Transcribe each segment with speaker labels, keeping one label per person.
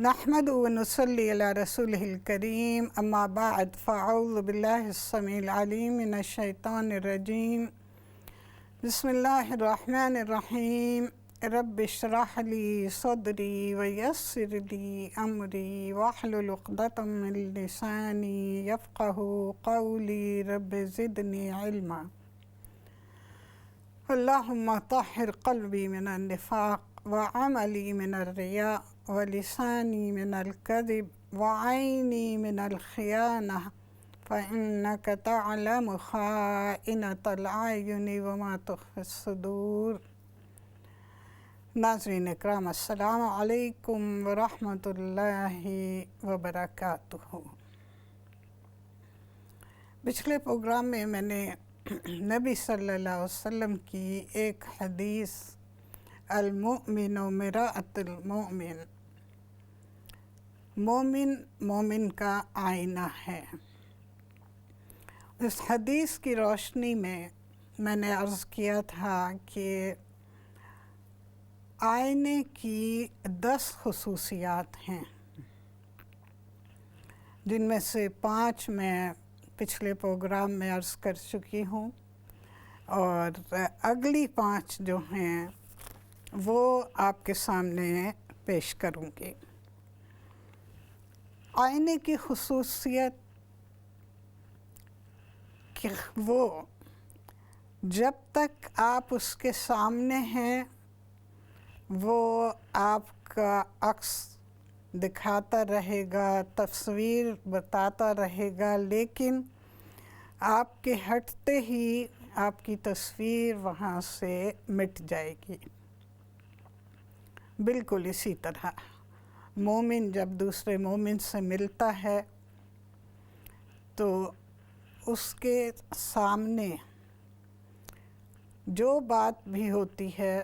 Speaker 1: نحمد و نصلی علی رسولہ الکریم اما بعد فاعوذ باللہ السمیع العلیم من الشیطان الرجیم بسم اللہ الرحمن الرحیم رب اشرح لی صدری ویسر لی امری واحلل عقدۃ من لسانی یفقہوا قولی رب زدنی علما اللہم طہر قلبی من النفاق وعملی من الریاء ولسانی من الکذب وعینی من الخیانہ فإنک تعلم خائنۃ الأعین وما تخفی الصدور۔ ناظرین اکرام، السلام علیکم ورحمۃ اللہ وبرکاتہ۔ پچھلے پروگرام میں نے نبی صلی اللہ علیہ وسلم کی ایک حدیث المؤمن مرآۃ المؤمن، مومن مومن کا آئینہ ہے، اس حدیث کی روشنی میں نے عرض کیا تھا کہ آئینے کی 10 خصوصیات ہیں، جن میں سے 5 میں پچھلے پروگرام میں عرض کر چکی ہوں، اور اگلی 5 جو ہیں وہ آپ کے سامنے پیش کروں گی۔ آئینے کی خصوصیت کہ وہ جب تک آپ اس کے سامنے ہیں وہ آپ کا عکس دکھاتا رہے گا، تصویر بتاتا رہے گا، لیکن آپ کے ہٹتے ہی آپ کی تصویر وہاں سے مٹ جائے گی۔ بالکل اسی طرح مومن جب دوسرے مومن سے ملتا ہے تو اس کے سامنے جو بات بھی ہوتی ہے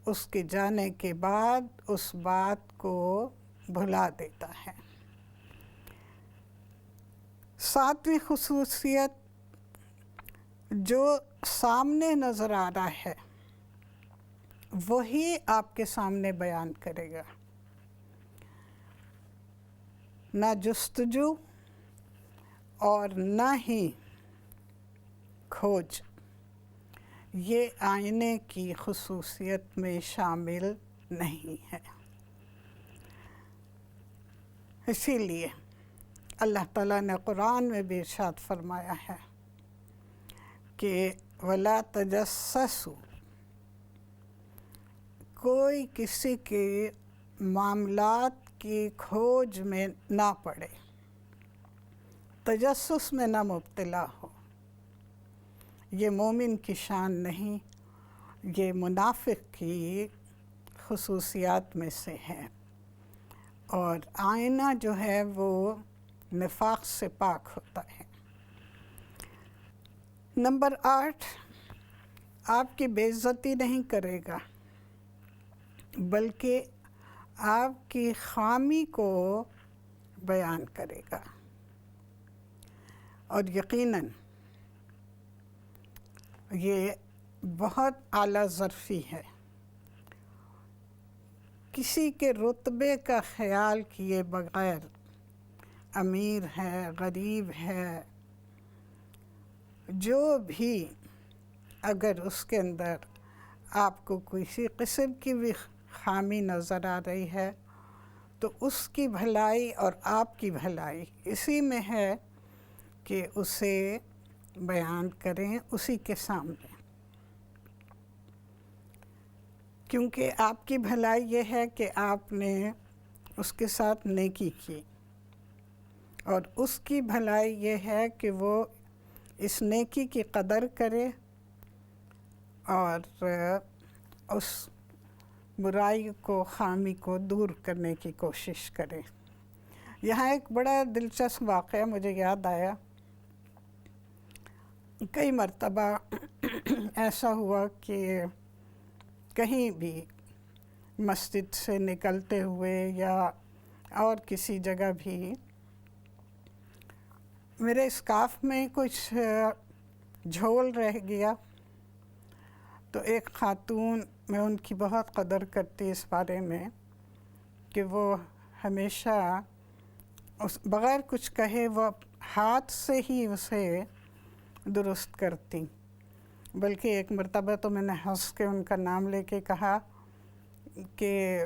Speaker 1: اس کے جانے کے بعد اس بات کو بھلا دیتا ہے۔ 7ویں خصوصیت، جو سامنے نظر آ رہا ہے وہی آپ کے سامنے بیان کرے گا، نہ جستجو اور نہ ہی کھوج، یہ آئینے کی خصوصیت میں شامل نہیں ہے۔ اسی لیے اللہ تعالیٰ نے قرآن میں بھی ارشاد فرمایا ہے کہ وَلَا تَجَسَّسُوا، کوئی کسی کے معاملات کی کھوج میں نہ پڑے، تجسس میں نہ مبتلا ہو۔ یہ مومن کی شان نہیں، یہ منافق کی خصوصیات میں سے ہے، اور آئینہ جو ہے وہ نفاق سے پاک ہوتا ہے۔ نمبر 8، آپ کی بے عزتی نہیں کرے گا بلکہ آپ کی خامی کو بیان کرے گا، اور یقیناً یہ بہت اعلیٰ ظرفی ہے۔ کسی کے رتبے کا خیال کیے بغیر، امیر ہے، غریب ہے، جو بھی اگر اس کے اندر آپ کو کسی قسم کی بھی خامی نظر آ رہی ہے تو اس کی بھلائی اور آپ کی بھلائی اسی میں ہے کہ اسے بیان کریں اسی کے سامنے، کیونکہ آپ کی بھلائی یہ ہے کہ آپ نے اس کے ساتھ نیکی کی، اور اس کی بھلائی یہ ہے کہ وہ اس نیکی کی قدر کرے اور اس برائی کو، خامی کو دور کرنے کی کوشش کرے۔ یہاں ایک بڑا دلچسپ واقعہ مجھے یاد آیا۔ کئی مرتبہ ایسا ہوا کہ کہیں بھی مسجد سے نکلتے ہوئے یا اور کسی جگہ بھی میرے اسکارف میں کچھ جھول رہ گیا، تو ایک خاتون، میں ان کی بہت قدر کرتی اس بارے میں، کہ وہ ہمیشہ بغیر کچھ کہے وہ ہاتھ سے ہی اسے درست کرتی، بلکہ ایک مرتبہ تو میں نے ہنس کے ان کا نام لے کے کہا کہ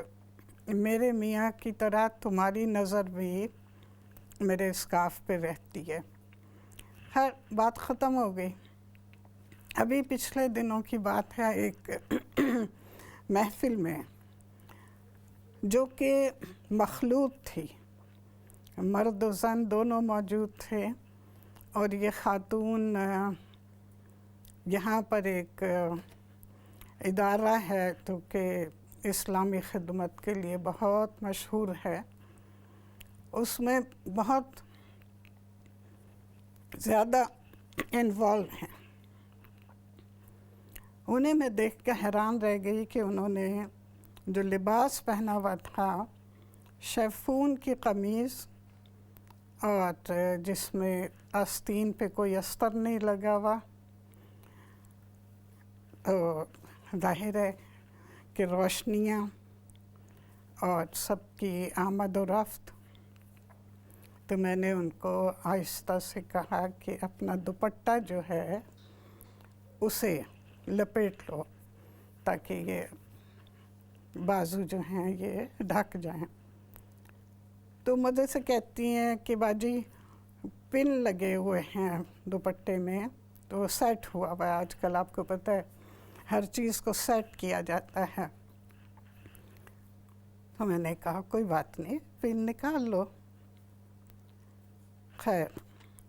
Speaker 1: میرے میاں کی طرح تمہاری نظر بھی میرے اسکارف پہ رہتی ہے۔ ہر بات ختم ہو گئی۔ ابھی پچھلے دنوں کی بات ہے، ایک محفل میں جو کہ مخلوط تھی، مرد و زن دونوں موجود تھے، اور یہ خاتون یہاں پر ایک ادارہ ہے جو کہ اسلامی خدمت کے لیے بہت مشہور ہے، اس میں بہت زیادہ انوالو ہیں۔ انہیں میں دیکھ کے حیران رہ گئی کہ انہوں نے جو لباس پہنا ہوا تھا، شیفون کی قمیض، اور جس میں آستین پہ کوئی استر نہیں لگا ہوا، تو ظاہر ہے کہ روشنیاں اور سب کی آمد و رفت۔ تو میں نے ان کو آہستہ سے کہا کہ اپنا دوپٹہ جو ہے اسے لپیٹ لو تاکہ یہ بازو جو ہیں یہ ڈھک جائیں۔ تو مجھے سے کہتی ہیں کہ باجی پن لگے ہوئے ہیں دوپٹے میں، تو سیٹ ہوا ہوا ہے، آج کل آپ کو پتہ ہے ہر چیز کو سیٹ کیا جاتا ہے۔ تو میں نے کہا کوئی بات نہیں، پن نکال لو۔ خیر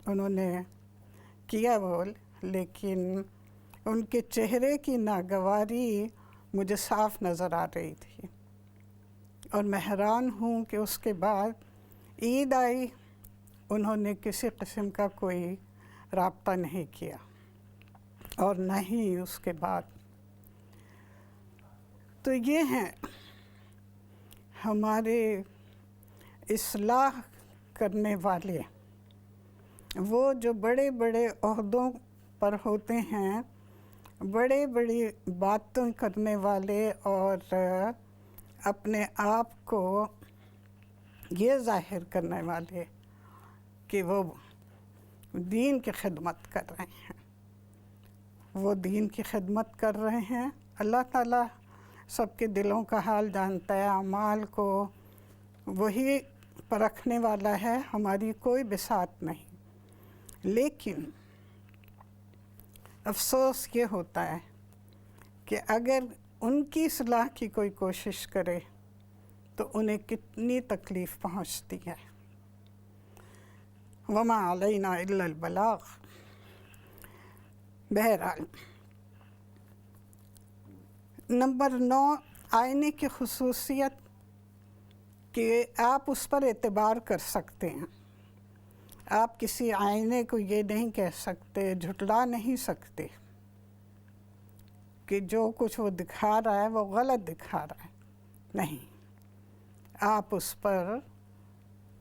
Speaker 1: انہوں نے کیا بول، لیکن ان کے چہرے کی ناگواری مجھے صاف نظر آ رہی تھی، اور میں حیران ہوں کہ اس کے بعد عید آئی، انہوں نے کسی قسم کا کوئی رابطہ نہیں کیا، اور نہ ہی اس کے بعد۔ تو یہ ہیں ہمارے اصلاح کرنے والے، وہ جو بڑے بڑے عہدوں پر ہوتے ہیں، بڑے بڑی باتیں کرنے والے، اور اپنے آپ کو یہ ظاہر کرنے والے کہ وہ دین کی خدمت کر رہے ہیں، وہ دین کی خدمت کر رہے ہیں۔ اللہ تعالیٰ سب کے دلوں کا حال جانتا ہے، اعمال کو وہی پرکھنے والا ہے، ہماری کوئی بساط نہیں۔ لیکن افسوس یہ ہوتا ہے کہ اگر ان کی اصلاح کی کوئی کوشش کرے تو انہیں کتنی تکلیف پہنچتی ہے۔ وما علینا الا البلاغ۔ بہرحال نمبر 9، آئینے کی خصوصیت کہ آپ اس پر اعتبار کر سکتے ہیں۔ آپ کسی آئینے کو یہ نہیں کہہ سکتے، جھٹلا نہیں سکتے کہ جو کچھ وہ دکھا رہا ہے وہ غلط دکھا رہا ہے، نہیں، آپ اس پر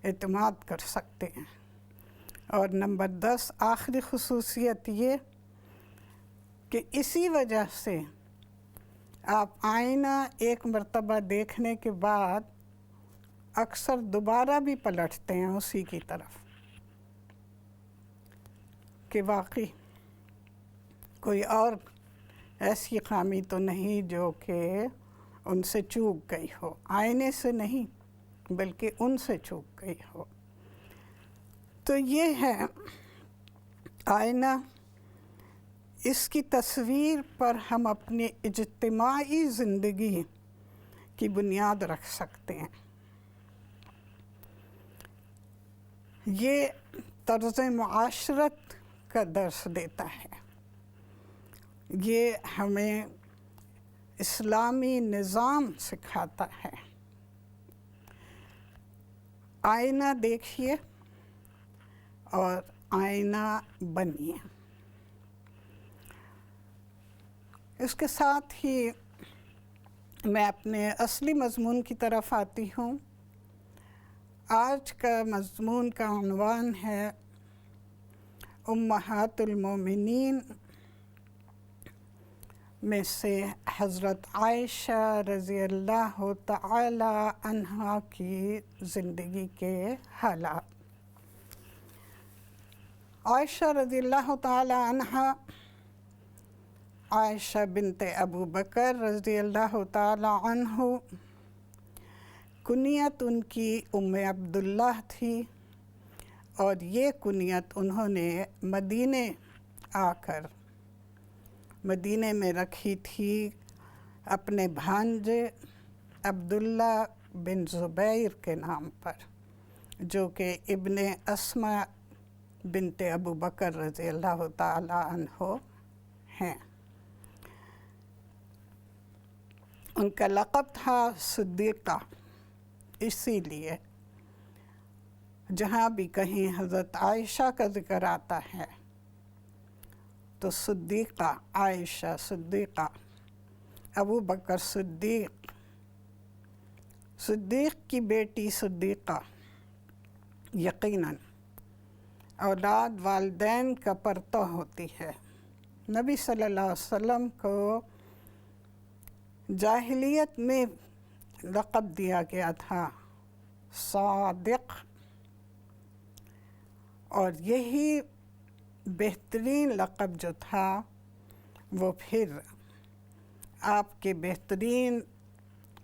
Speaker 1: اعتماد کر سکتے ہیں۔ اور نمبر 10، آخری خصوصیت یہ کہ اسی وجہ سے آپ آئینہ ایک مرتبہ دیکھنے کے بعد اکثر دوبارہ بھی پلٹتے ہیں اسی کی طرف کہ واقعی کوئی اور ایسی خامی تو نہیں جو کہ ان سے چوک گئی ہو، آئینے سے نہیں بلکہ ان سے چوک گئی ہو۔ تو یہ ہے آئینہ، اس کی تصویر پر ہم اپنی اجتماعی زندگی کی بنیاد رکھ سکتے ہیں۔ یہ طرز معاشرت کا درس دیتا ہے، یہ ہمیں اسلامی نظام سکھاتا ہے۔ آئینہ دیکھیے اور آئینہ بنیے۔ اس کے ساتھ ہی میں اپنے اصلی مضمون کی طرف آتی ہوں۔ آج کا مضمون کا عنوان ہے امہات المومنین میں سے حضرت عائشہ رضی اللہ تعالی عنہا کی زندگی کے حالات۔ عائشہ رضی اللہ تعالی عنہا عائشہ بنت ابو بکر رضی اللہ تعالی عنہ، کنیت ان کی ام عبداللہ تھی، اور یہ کنیت انہوں نے مدینے آ کر مدینے میں رکھی تھی اپنے بھانجے عبداللہ بن زبیر کے نام پر، جو کہ ابن اسماء بنت ابو بکر رضی اللہ تعالی عنہ ہیں۔ ان کا لقب تھا صدیقہ، اسی لیے جہاں بھی کہیں حضرت عائشہ کا ذکر آتا ہے تو صدیقہ، عائشہ صدیقہ، ابو بکر صدیق، صدیق کی بیٹی صدیقہ۔ یقیناً اولاد والدین کا پرتو ہوتی ہے۔ نبی صلی اللہ علیہ وسلم کو جاہلیت میں لقب دیا گیا تھا صادق، اور یہی بہترین لقب جو تھا وہ پھر آپ کے بہترین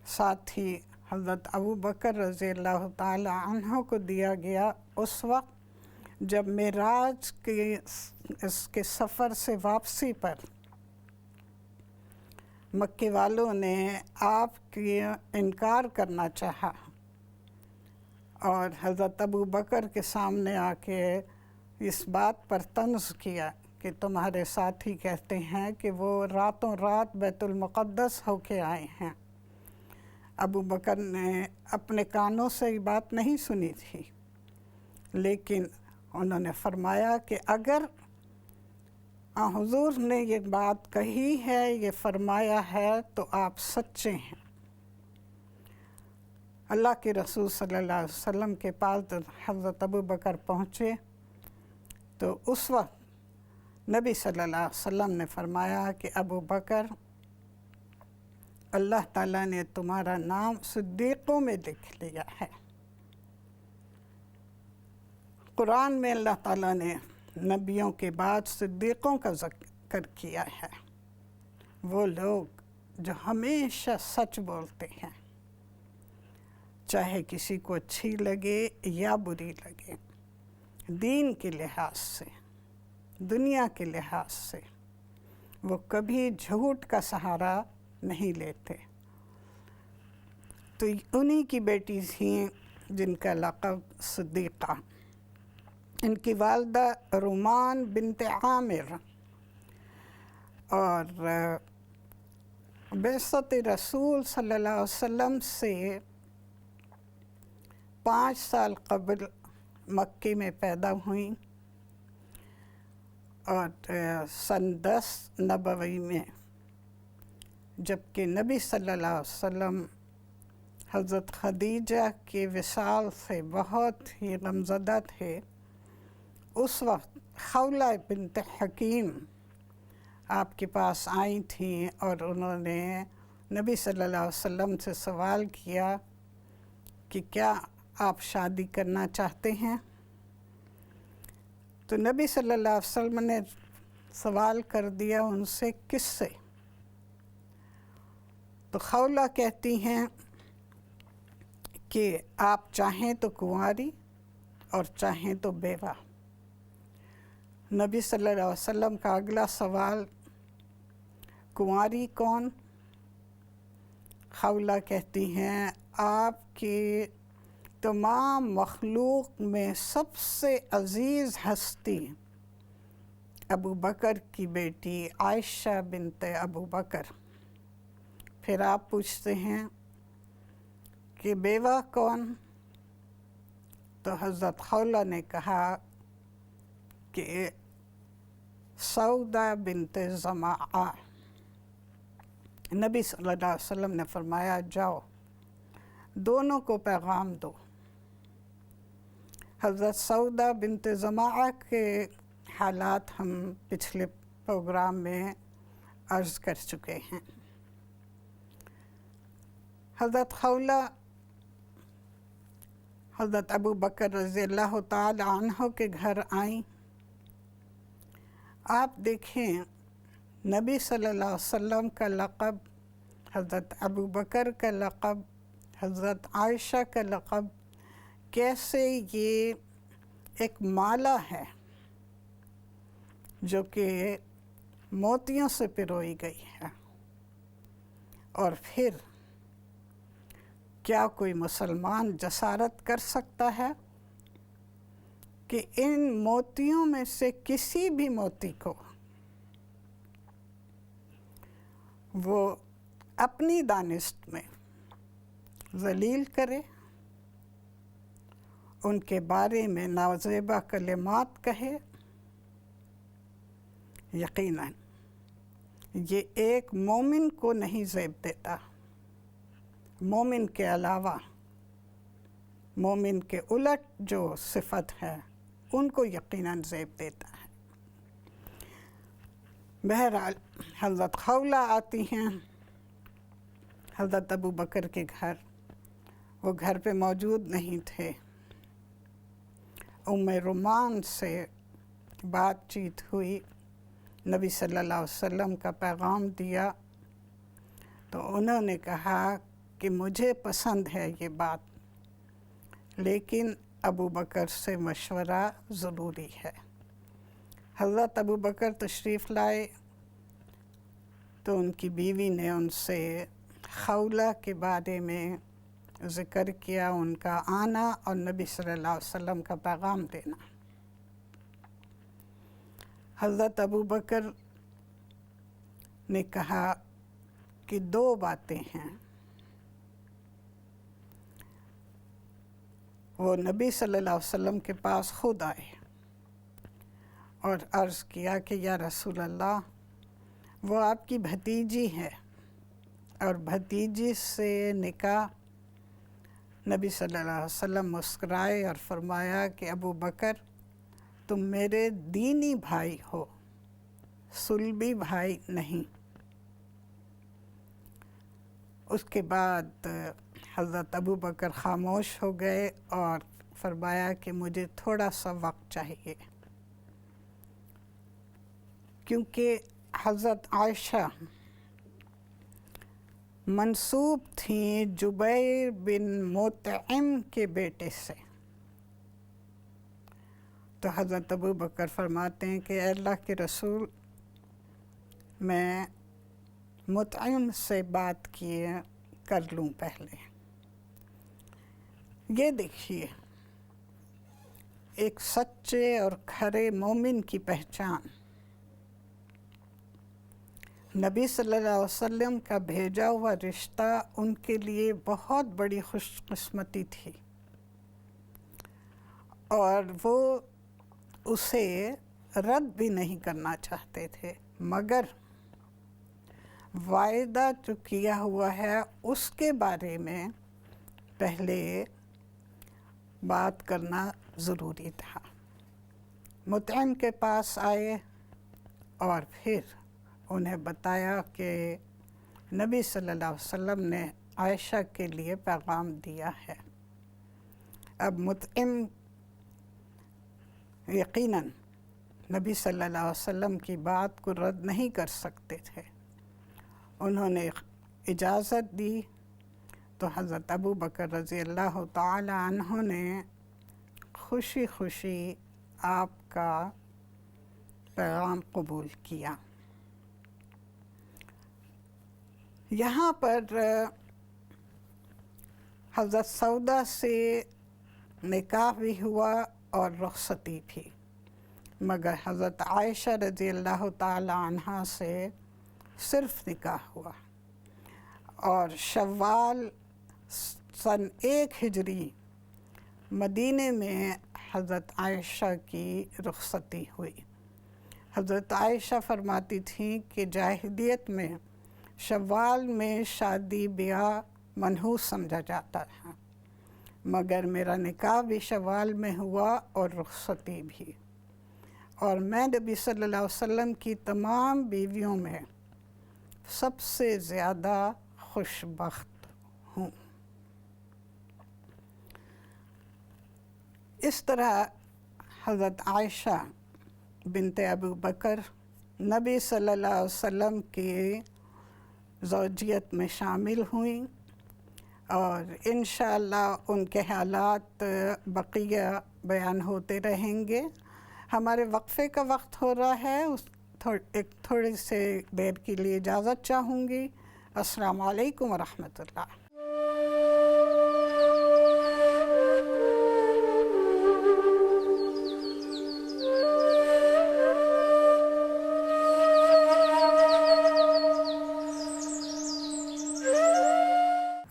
Speaker 1: ساتھی حضرت ابو بکر رضی اللہ تعالی عنہ کو دیا گیا اس وقت جب معراج کے سفر سے واپسی پر مکے والوں نے آپ کے انکار کرنا چاہا، اور حضرت ابو بکر کے سامنے آ کے اس بات پر طنز کیا کہ تمہارے ساتھی کہتے ہیں کہ وہ راتوں رات بیت المقدس ہو کے آئے ہیں۔ ابو بکر نے اپنے کانوں سے یہ بات نہیں سنی تھی، لیکن انہوں نے فرمایا کہ اگر حضور نے یہ بات کہی ہے، یہ فرمایا ہے، تو آپ سچے ہیں۔ اللہ کے رسول صلی اللہ علیہ وسلم کے پاس حضرت ابو بکر پہنچے تو اس وقت نبی صلی اللہ علیہ وسلم نے فرمایا کہ ابو بکر، اللہ تعالیٰ نے تمہارا نام صدیقوں میں لکھ لیا ہے۔ قرآن میں اللہ تعالیٰ نے نبیوں کے بعد صدیقوں کا ذکر کیا ہے، وہ لوگ جو ہمیشہ سچ بولتے ہیں، چاہے کسی کو اچھی لگے یا بری لگے، دین کے لحاظ سے، دنیا کے لحاظ سے، وہ کبھی جھوٹ کا سہارا نہیں لیتے۔ تو انہی کی بیٹی تھیں جن کا لقب صدیقہ۔ ان کی والدہ رومان بنت عامر، اور بعثت رسول صلی اللہ علیہ وسلم سے 5 سال قبل مکے میں پیدا ہوئیں، اور سن 10 نبوی میں جبکہ نبی صلی اللہ علیہ وسلم حضرت خدیجہ کے وصال سے بہت ہی غمزدہ تھے، اس وقت خولہ بنت حکیم آپ کے پاس آئی تھیں اور انہوں نے نبی صلی اللہ علیہ وسلم سے سوال کیا کہ کیا آپ شادی کرنا چاہتے ہیں؟ تو نبی صلی اللہ علیہ وسلم نے سوال کر دیا ان سے، کس سے؟ تو خولہ کہتی ہیں کہ آپ چاہیں تو کنواری اور چاہیں تو بیوہ۔ نبی صلی اللہ علیہ وسلم کا اگلا سوال، کنواری کون؟ خولہ کہتی ہیں آپ کی تمام مخلوق میں سب سے عزیز ہستی ابو بکر کی بیٹی عائشہ بنت ابو بکر۔ پھر آپ پوچھتے ہیں کہ بیوہ کون؟ تو حضرت خولہ نے کہا کہ سودہ بنت زمعہ۔ نبی صلی اللہ علیہ وسلم نے فرمایا جاؤ دونوں کو پیغام دو۔ حضرت سودہ بنت زمعہ کے حالات ہم پچھلے پروگرام میں عرض کر چکے ہیں۔ حضرت خولہ حضرت ابو بکر رضی اللہ تعالی عنہ کے گھر آئیں۔ آپ دیکھیں نبی صلی اللہ علیہ وسلم کا لقب، حضرت ابو بکر کا لقب، حضرت عائشہ کا لقب، کیسے یہ ایک مالا ہے جو کہ موتیوں سے پروئی گئی ہے، اور پھر کیا کوئی مسلمان جسارت کر سکتا ہے کہ ان موتیوں میں سے کسی بھی موتی کو وہ اپنی دانست میں ذلیل کرے، ان کے بارے میں نازیبا کلمات کہے؟ یقیناً یہ ایک مومن کو نہیں زیب دیتا، مومن کے علاوہ مومن کے الٹ جو صفت ہے ان کو یقیناً زیب دیتا ہے۔ بہرحال حضرت خولہ آتی ہیں حضرت ابو بکر کے گھر، وہ گھر پہ موجود نہیں تھے۔ ام رومان سے بات چیت ہوئی، نبی صلی اللہ علیہ وسلم کا پیغام دیا، تو انہوں نے کہا کہ مجھے پسند ہے یہ بات، لیکن ابو بکر سے مشورہ ضروری ہے۔ حضرت ابو بکر تشریف لائے تو ان کی بیوی نے ان سے خولہ کے بارے میں ذکر کیا، ان کا آنا اور نبی صلی اللہ علیہ وسلم کا پیغام دینا۔ حضرت ابو بکر نے کہا کہ دو باتیں ہیں۔ وہ نبی صلی اللہ علیہ وسلم کے پاس خود آئے اور عرض کیا کہ یا رسول اللہ، وہ آپ کی بھتیجی ہے اور بھتیجی سے نکاح۔ نبی صلی اللہ علیہ وسلم مسکرائے اور فرمایا کہ ابو بکر، تم میرے دینی بھائی ہو، صلبی بھائی نہیں۔ اس کے بعد حضرت ابو بکر خاموش ہو گئے اور فرمایا کہ مجھے تھوڑا سا وقت چاہیے، کیونکہ حضرت عائشہ منسوب تھیں جبیر بن مطعم کے بیٹے سے۔ تو حضرت ابو بکر فرماتے ہیں کہ اے اللہ کے رسول، میں مطعم سے بات کیے کر لوں پہلے۔ یہ دیکھیے ایک سچے اور کھرے مومن کی پہچان، نبی صلی اللہ علیہ وسلم کا بھیجا ہوا رشتہ ان کے لیے بہت بڑی خوش قسمتی تھی، اور وہ اسے رد بھی نہیں کرنا چاہتے تھے، مگر وعدہ جو کیا ہوا ہے اس کے بارے میں پہلے بات کرنا ضروری تھا۔ مطعم کے پاس آئے اور پھر انہیں بتایا کہ نبی صلی اللہ علیہ وسلم نے عائشہ کے لیے پیغام دیا ہے۔ اب مطعم یقیناً نبی صلی اللہ علیہ وسلم کی بات کو رد نہیں کر سکتے تھے، انہوں نے اجازت دی تو حضرت ابو بکر رضی اللہ تعالی عنہ نے خوشی خوشی آپ کا پیغام قبول کیا۔ یہاں پر حضرت سودا سے نکاح بھی ہوا اور رخصتی بھی، مگر حضرت عائشہ رضی اللہ تعالی عنہ سے صرف نکاح ہوا، اور شوال سن 1 ہجری مدینے میں حضرت عائشہ کی رخصتی ہوئی۔ حضرت عائشہ فرماتی تھیں کہ جاہلیت میں شوال میں شادی بیاہ منحوس سمجھا جاتا تھا، مگر میرا نکاح بھی شوال میں ہوا اور رخصتی بھی، اور میں نبی صلی اللہ علیہ وسلم کی تمام بیویوں میں سب سے زیادہ خوش بخت ہوں۔ اس طرح حضرت عائشہ بنت ابو بکر نبی صلی اللہ علیہ وسلم کی زوجیت میں شامل ہوئیں، اور انشاءاللہ ان کے حالات بقیہ بیان ہوتے رہیں گے۔ ہمارے وقفے کا وقت ہو رہا ہے، ایک تھوڑی سے دیر کے لیے اجازت چاہوں گی۔ السلام علیکم ورحمۃ اللہ۔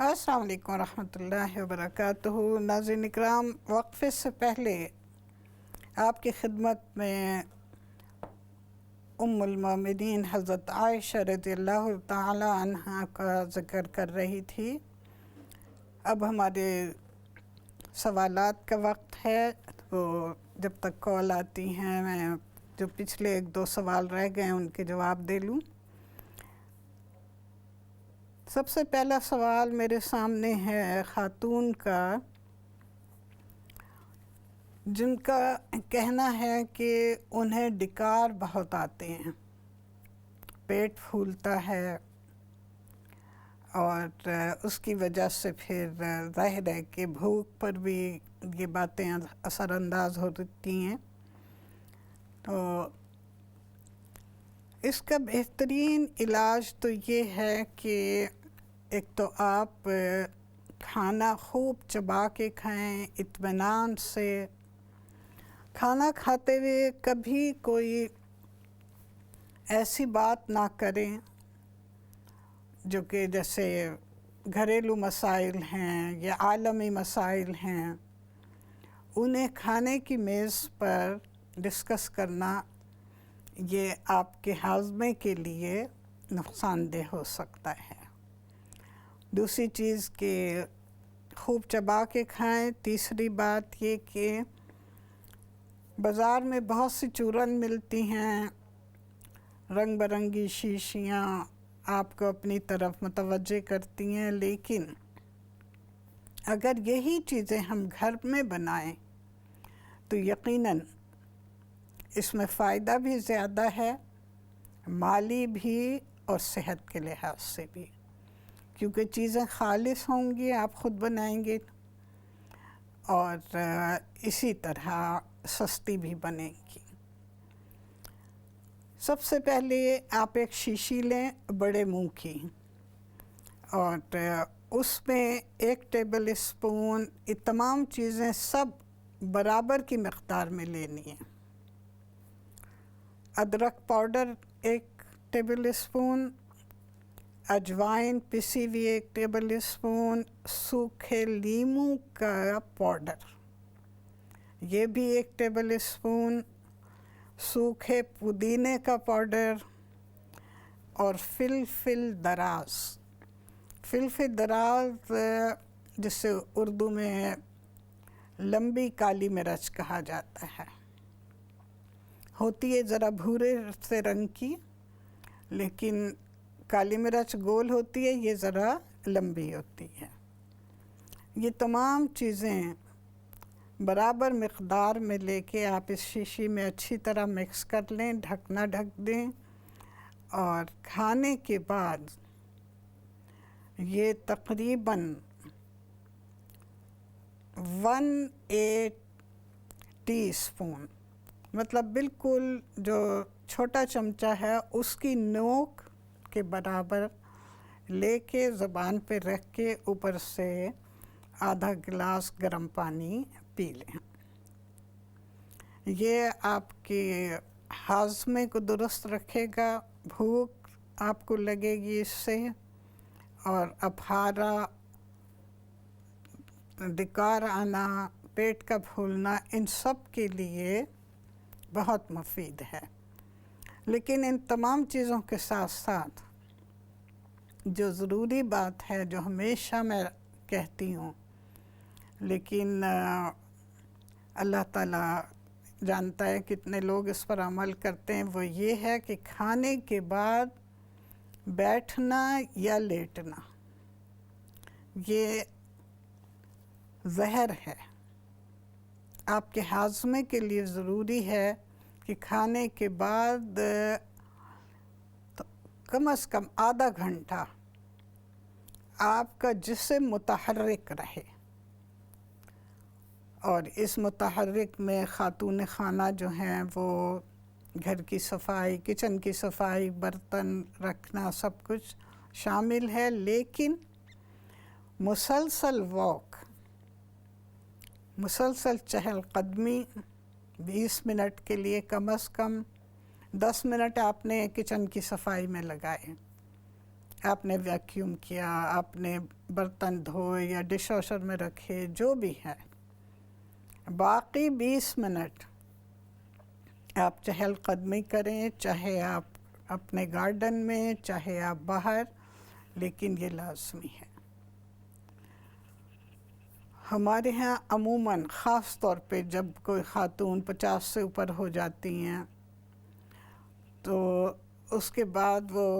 Speaker 1: السلام علیکم ورحمۃ اللہ وبرکاتہ۔ ناظرین اکرام، وقفے سے پہلے آپ کی خدمت میں ام المومنین حضرت عائشہ رضی اللہ تعالی عنہا کا ذکر کر رہی تھی۔ اب ہمارے سوالات کا وقت ہے، تو جب تک کال آتی ہیں میں جو پچھلے 1-2 سوال رہ گئے ہیں ان کے جواب دے لوں۔ سب سے پہلا سوال میرے سامنے ہے خاتون کا، جن کا کہنا ہے کہ انہیں ڈکار بہت آتے ہیں، پیٹ پھولتا ہے، اور اس کی وجہ سے پھر ظاہر ہے کہ بھوک پر بھی یہ باتیں اثر انداز ہوتی ہیں۔ تو اس کا بہترین علاج تو یہ ہے کہ ایک تو آپ کھانا خوب چبا کے کھائیں، اطمینان سے کھانا کھاتے ہوئے کبھی کوئی ایسی بات نہ کریں جو کہ جیسے گھریلو مسائل ہیں یا عالمی مسائل ہیں، انہیں کھانے کی میز پر ڈسکس کرنا یہ آپ کے ہاضمے کے لیے نقصان دہ ہو سکتا ہے۔ دوسری چیز کہ خوب چبا کے کھائیں۔ تیسری بات یہ کہ بازار میں بہت سی چورن ملتی ہیں، رنگ برنگی شیشیاں آپ کو اپنی طرف متوجہ کرتی ہیں، لیکن اگر یہی چیزیں ہم گھر میں بنائیں تو یقیناً اس میں فائدہ بھی زیادہ ہے، مالی بھی اور صحت کے لحاظ سے بھی، کیونکہ چیزیں خالص ہوں گی، آپ خود بنائیں گے، اور اسی طرح سستی بھی بنے گی۔ سب سے پہلے آپ ایک شیشی لیں بڑے منہ کی، اور اس میں 1 ٹیبل اسپون، یہ تمام چیزیں سب برابر کی مقدار میں لینی ہیں۔ ادرک پاؤڈر 1 ٹیبل اسپون، اجوائن پسی ہوئی 1 ٹیبل اسپون، سوکھے لیموں کا پاؤڈر یہ بھی 1 ٹیبل اسپون، سوکھے پودینے کا پاؤڈر، اور فلفل دراز۔ فلفل دراز جسے اردو میں لمبی کالی مرچ کہا جاتا ہے، ہوتی ہے ذرا بھورے سے رنگ کی، لیکن کالی مرچ گول ہوتی ہے، یہ ذرا لمبی ہوتی ہے۔ یہ تمام چیزیں برابر مقدار میں لے کے آپ اس شیشی میں اچھی طرح مکس کر لیں، ڈھکنا ڈھک دیں، اور کھانے کے بعد یہ تقریباً 1/8 ٹی اسپون، مطلب بالکل جو چھوٹا چمچہ ہے اس کی نوک کے برابر لے کے زبان پہ رکھ کے اوپر سے آدھا گلاس گرم پانی پی لیں۔ یہ آپ کے ہاضمے کو درست رکھے گا، بھوک آپ کو لگے گی اس سے، اور اپھارا، ڈکار آنا، پیٹ کا پھولنا، ان سب کے لیے بہت مفید ہے۔ لیکن ان تمام چیزوں کے ساتھ ساتھ جو ضروری بات ہے، جو ہمیشہ میں کہتی ہوں لیکن اللہ تعالیٰ جانتا ہے کتنے لوگ اس پر عمل کرتے ہیں، وہ یہ ہے کہ کھانے کے بعد بیٹھنا یا لیٹنا یہ زہر ہے. آپ کے ہاضمے کے لیے ضروری ہے کہ کھانے کے بعد کم از کم آدھا گھنٹہ آپ کا جسم متحرک رہے. اور اس متحرک میں خاتون خانہ جو ہیں وہ گھر کی صفائی، کچن کی صفائی، برتن رکھنا سب کچھ شامل ہے، لیکن مسلسل واک، مسلسل چہل قدمی 20 منٹ کے لیے کم از کم 10 منٹ آپ نے کچن کی صفائی میں لگائے. آپ نے ویکیوم کیا، آپ نے برتن دھوئے یا ڈش واشر میں رکھے، جو بھی ہے، باقی 20 منٹ آپ چہل قدمی کریں، چاہے آپ اپنے گارڈن میں، چاہے آپ باہر، لیکن یہ لازمی ہے. ہمارے ہاں عموماً خاص طور پہ جب کوئی خاتون 50 سے اوپر ہو جاتی ہیں تو اس کے بعد وہ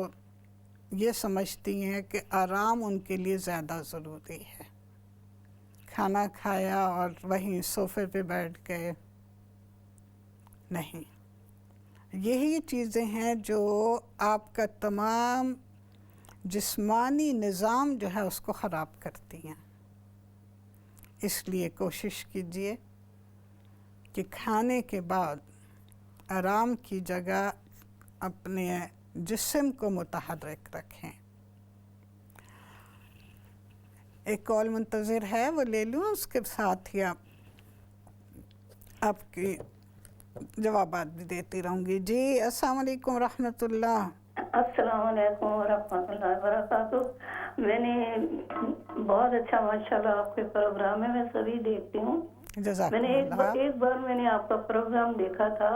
Speaker 1: یہ سمجھتی ہیں کہ آرام ان کے لیے زیادہ ضروری ہے. کھانا کھایا اور وہیں صوفے پہ بیٹھ گئے، نہیں. یہی چیزیں ہیں جو آپ کا تمام جسمانی نظام جو ہے اس کو خراب کرتی ہیں. اس لیے کوشش کیجئے کہ کھانے کے بعد آرام کی جگہ اپنے جسم کو متحرک رکھیں. ایک کال منتظر ہے، وہ لے لوں، اس کے ساتھ ہی آپ کی جوابات بھی دیتی رہوں گی. جی السلام علیکم ورحمۃ اللہ.
Speaker 2: السلام علیکم ورحمۃ اللہ وبرکاتہ. میں نے بہت اچھا ماشاءاللہ آپ کے پروگرام میں سبھی دیکھتی ہوں. میں نے ایک بار میں نے آپ کا پروگرام دیکھا تھا.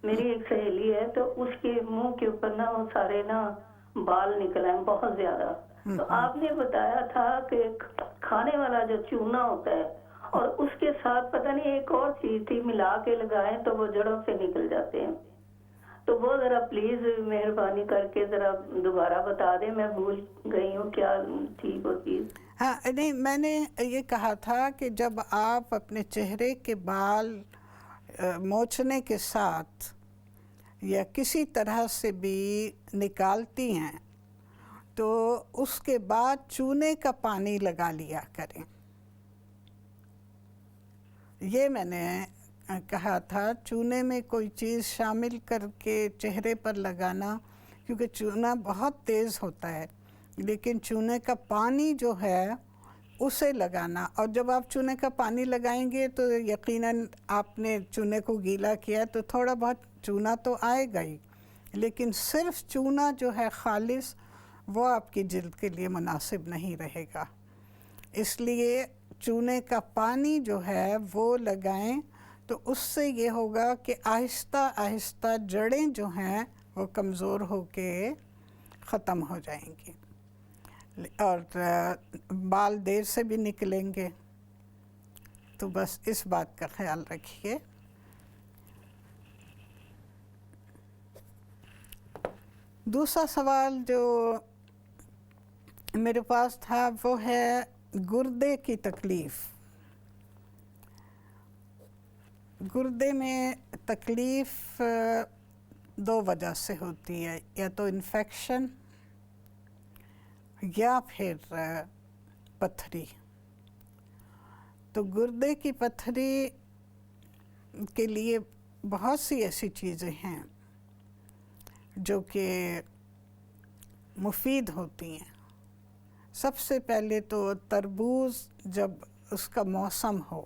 Speaker 2: میری ایک سہیلی ہے تو اس کے منہ کے اوپر نا وہ سارے نا بال نکل آئے بہت زیادہ. تو آپ نے بتایا تھا کہ کھانے والا جو چونا ہوتا ہے اور اس کے ساتھ پتہ نہیں ایک اور چیز تھی ملا کے لگائیں تو وہ جڑوں سے نکل جاتے ہیں. تو وہ ذرا پلیز مہربانی کر کے ذرا دوبارہ بتا دیں، میں بھول گئی ہوں کیا تھی وہ چیز.
Speaker 1: ہاں نہیں، میں نے یہ کہا تھا کہ جب آپ اپنے چہرے کے بال موچنے کے ساتھ یا کسی طرح سے بھی نکالتی ہیں تو اس کے بعد چونے کا پانی لگا لیا کریں. یہ میں نے کہا تھا. چونے میں کوئی چیز شامل کر کے چہرے پر لگانا، کیونکہ چونا بہت تیز ہوتا ہے، لیکن چونے کا پانی جو ہے اسے لگانا. اور جب آپ چونے کا پانی لگائیں گے تو یقیناً آپ نے چونے کو گیلا کیا تو تھوڑا بہت چونا تو آئے گا ہی، لیکن صرف چونا جو ہے خالص وہ آپ کی جلد کے لیے مناسب نہیں رہے گا. اس لیے چونے کا پانی جو ہے وہ لگائیں تو اس سے یہ ہوگا کہ آہستہ آہستہ جڑیں جو ہیں وہ کمزور ہو کے ختم ہو جائیں گی اور بال دیر سے بھی نکلیں گے. تو بس اس بات کا خیال رکھیے. دوسرا سوال جو میرے پاس تھا وہ ہے گردے کی تکلیف. گردے میں تکلیف دو وجہ سے ہوتی ہے، یا تو انفیکشن یا پھر پتھری. تو گردے کی پتھری کے لیے بہت سی ایسی چیزیں ہیں جو کہ مفید ہوتی ہیں. سب سے پہلے تو تربوز، جب اس کا موسم ہو،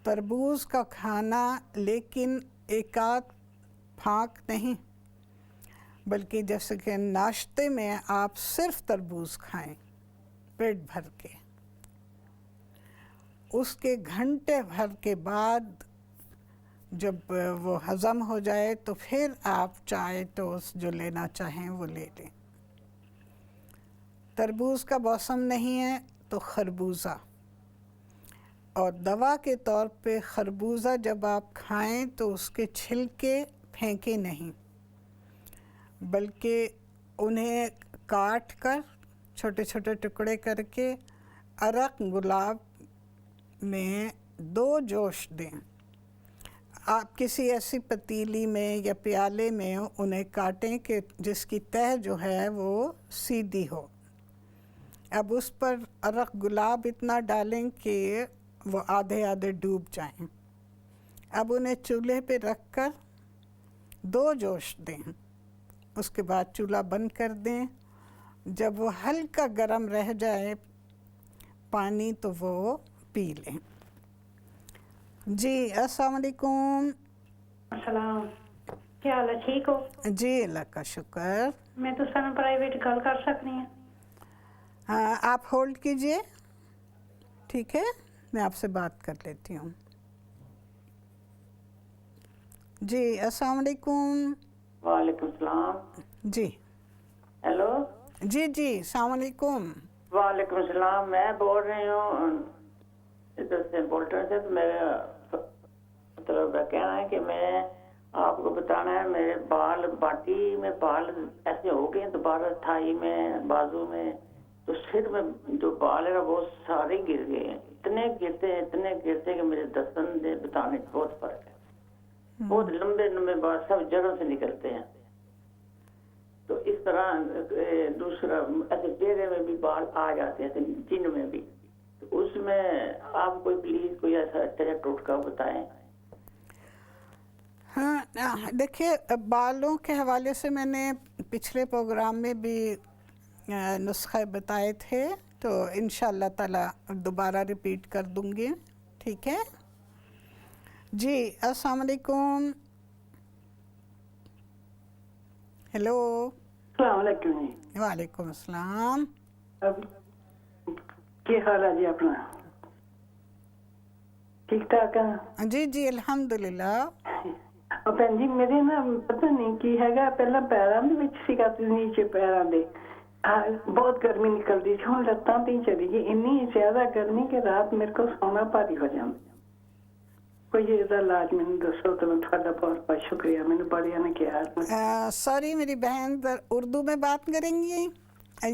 Speaker 1: تربوز کا کھانا، لیکن ایک آدھ پھانک نہیں، بلکہ جیسے کہ ناشتے میں آپ صرف تربوز کھائیں پیٹ بھر کے، اس کے گھنٹے بھر کے بعد جب وہ ہضم ہو جائے تو پھر آپ چائے ٹوسٹ جو لینا چاہیں وہ لے لیں. تربوز کا موسم نہیں ہے تو خربوزہ، اور دوا کے طور پہ خربوزہ جب آپ کھائیں تو اس کے چھلکے پھینکیں نہیں، بلکہ انہیں کاٹ کر چھوٹے چھوٹے ٹکڑے کر کے عرق گلاب میں 2 جوش دیں. آپ کسی ایسی پتیلی میں یا پیالے میں انہیں کاٹیں کہ جس کی تہہ جو ہے وہ سیدھی ہو. اب اس پر عرق گلاب اتنا ڈالیں کہ وہ آدھے آدھے ڈوب جائیں. اب انہیں چولہے پہ رکھ کر 2 جوش دیں. اس کے بعد چولہا بند کر دیں. جب وہ ہلکا گرم رہ جائے پانی تو وہ پی لیں. جی السلام علیکم.
Speaker 2: السلام، کیا حال ہے؟ ٹھیک ہو؟
Speaker 1: جی اللہ کا شکر.
Speaker 2: میں تو سن پرائیویٹ گل کر سکتی ہوں؟
Speaker 1: ہاں آپ ہولڈ کیجئے، ٹھیک ہے، میں آپ سے بات کر لیتی ہوں. جی السلام علیکم.
Speaker 3: وعلیکم السلام.
Speaker 1: جی
Speaker 3: ہیلو.
Speaker 1: جی جی السلام علیکم.
Speaker 3: وعلیکم السلام. میں بول رہی ہوں ادھر سے بولٹن سے. تو میرا مطلب کہنا ہے کہ میں آپ کو بتانا ہے میرے بال باٹی میں بال ایسے ہو گئے دوبارہ، تھائی میں، بازو میں، تو سر میں جو بال ہے وہ سارے گر گئے ہیں. اتنے گرتے کہ میرے دستن دے بتانے بہت فرق ہے. بہت لمبے لمبے بال سب جڑوں سے نکلتے ہیں. تو اس طرح دوسرا ایسے چہرے میں بھی بال آ جاتے ہیں، جن میں بھی. تو اس میں آپ کوئی پلیز کوئی ایسا اچھا ٹوٹکا بتائیں.
Speaker 1: ہاں دیکھیے، بالوں کے حوالے سے میں نے پچھلے پروگرام میں بھی نسخے بتائے تھے، تو انشاءاللہ تعالی دوبارہ ریپیٹ کر دوں گی، ٹھیک ہے. جی السلام علیکم. ہیلو.
Speaker 3: السلام علیکم.
Speaker 1: وعلیکم السلام.
Speaker 3: کیا حال ہے جی اپنا؟ ٹھیک ٹھاک ہے؟
Speaker 1: جی جی الحمدللہ.
Speaker 3: بھن جی میرے نا پتہ نہیں کی ہے، پہلا پیراں دے وچ سیگا تے نیچے پیراں دے بہت گرمی نکلتی تھی. ہوں لتاں پہ چلی گئی، اتنی زیادہ گرمی کہ رات میرے کو سونا بھاری ہو جاتا. کوئی یہ علاج میں دسو تو تھوڑا بہت بہت شکریہ. میں نے بڑی نے کیا.
Speaker 1: سوری میری بہن، اردو میں بات کریں گی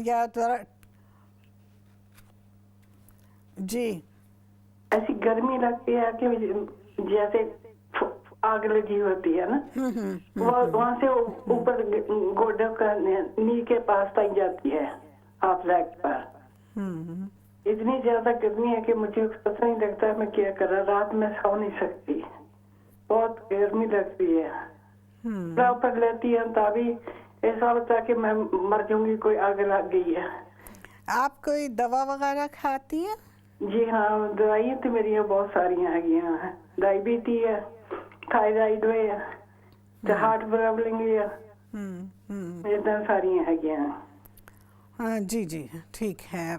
Speaker 1: یا ذرا؟ جی.
Speaker 3: ایسی گرمی لگتی ہے کہ جیسے آگ لگی ہوتی ہے نا، وہاں سے اوپر گوڈوں کا نی کے پاس تک جاتی ہے، ہاف لیگ پر. اتنی زیادہ گرمی ہے کہ مجھے پتہ نہیں لگتا میں کیا کر رہا. رات میں سو نہیں سکتی، بہت گرمی لگتی ہے. اوپر لیتی ہے تبھی ایسا ہوتا ہے کہ میں مر جاؤں گی، کوئی آگ لگ گئی ہے.
Speaker 1: آپ کوئی دوا وغیرہ کھاتی ہیں؟
Speaker 3: جی ہاں، دوائیں تو میری بہت ساری ہیں. ڈائبٹی ہے، تھائرائیڈ ہے، ہارٹ پرابلم ہے، اتنا ساری ہیں.
Speaker 1: ہاں جی جی ٹھیک ہے.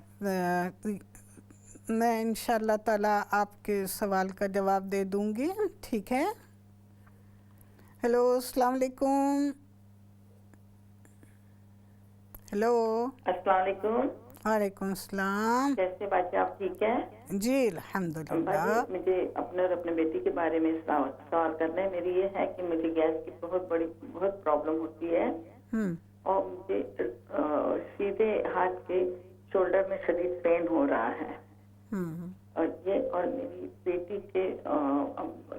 Speaker 1: میں انشاءاللہ تعالیٰ آپ کے سوال کا جواب دے دوں گی، ٹھیک ہے. ہیلو السلام علیکم. ہیلو.
Speaker 3: السلام علیکم.
Speaker 1: وعلیکم السلام.
Speaker 3: کیسے بچے آپ ٹھیک ہیں؟
Speaker 1: جی الحمدللہ.
Speaker 3: مجھے اپنے اور اپنے بیٹی کے بارے میں سوال کرنا ہے. میری یہ ہے کہ مجھے گیس کی بہت پرابلم ہوتی ہے، اور مجھے سیدھے ہاتھ کے شولڈر میں شدید پین ہو رہا ہے. اور میری بیٹی کے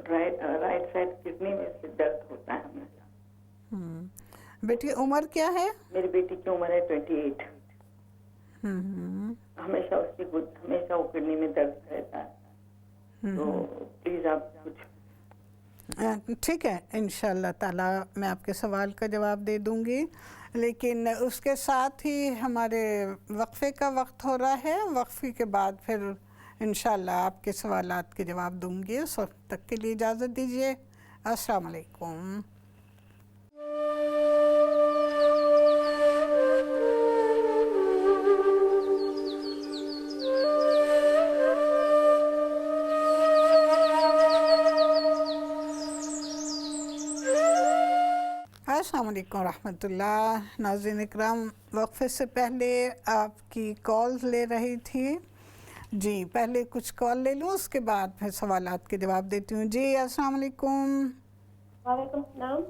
Speaker 3: رائٹ سائڈ کڈنی میں سے درد ہوتا ہے ہمیشہ.
Speaker 1: بیٹی کی عمر کیا ہے؟
Speaker 3: میری بیٹی کی عمر ہے 28. ہمیشہ اس کی ہمیشہ وہ کڈنی میں درد رہتا ہے. تو پلیز آپ کچھ.
Speaker 1: ٹھیک ہے، انشاءاللہ تعالیٰ میں آپ کے سوال کا جواب دے دوں گی، لیکن اس کے ساتھ ہی ہمارے وقفے کا وقت ہو رہا ہے. وقفے کے بعد پھر انشاءاللہ آپ کے سوالات کے جواب دوں گی. اس وقت تک کے لیے اجازت دیجیے. السلام علیکم. السلام علیکم ورحمۃ اللہ. ناظرین اکرام، وقفے سے پہلے آپ کی کالز لے رہی تھی. جی پہلے کچھ کال لے لوں، اس کے بعد پھر سوالات کے جواب دیتی ہوں. جی السلام علیکم.
Speaker 2: وعلیکم السلام.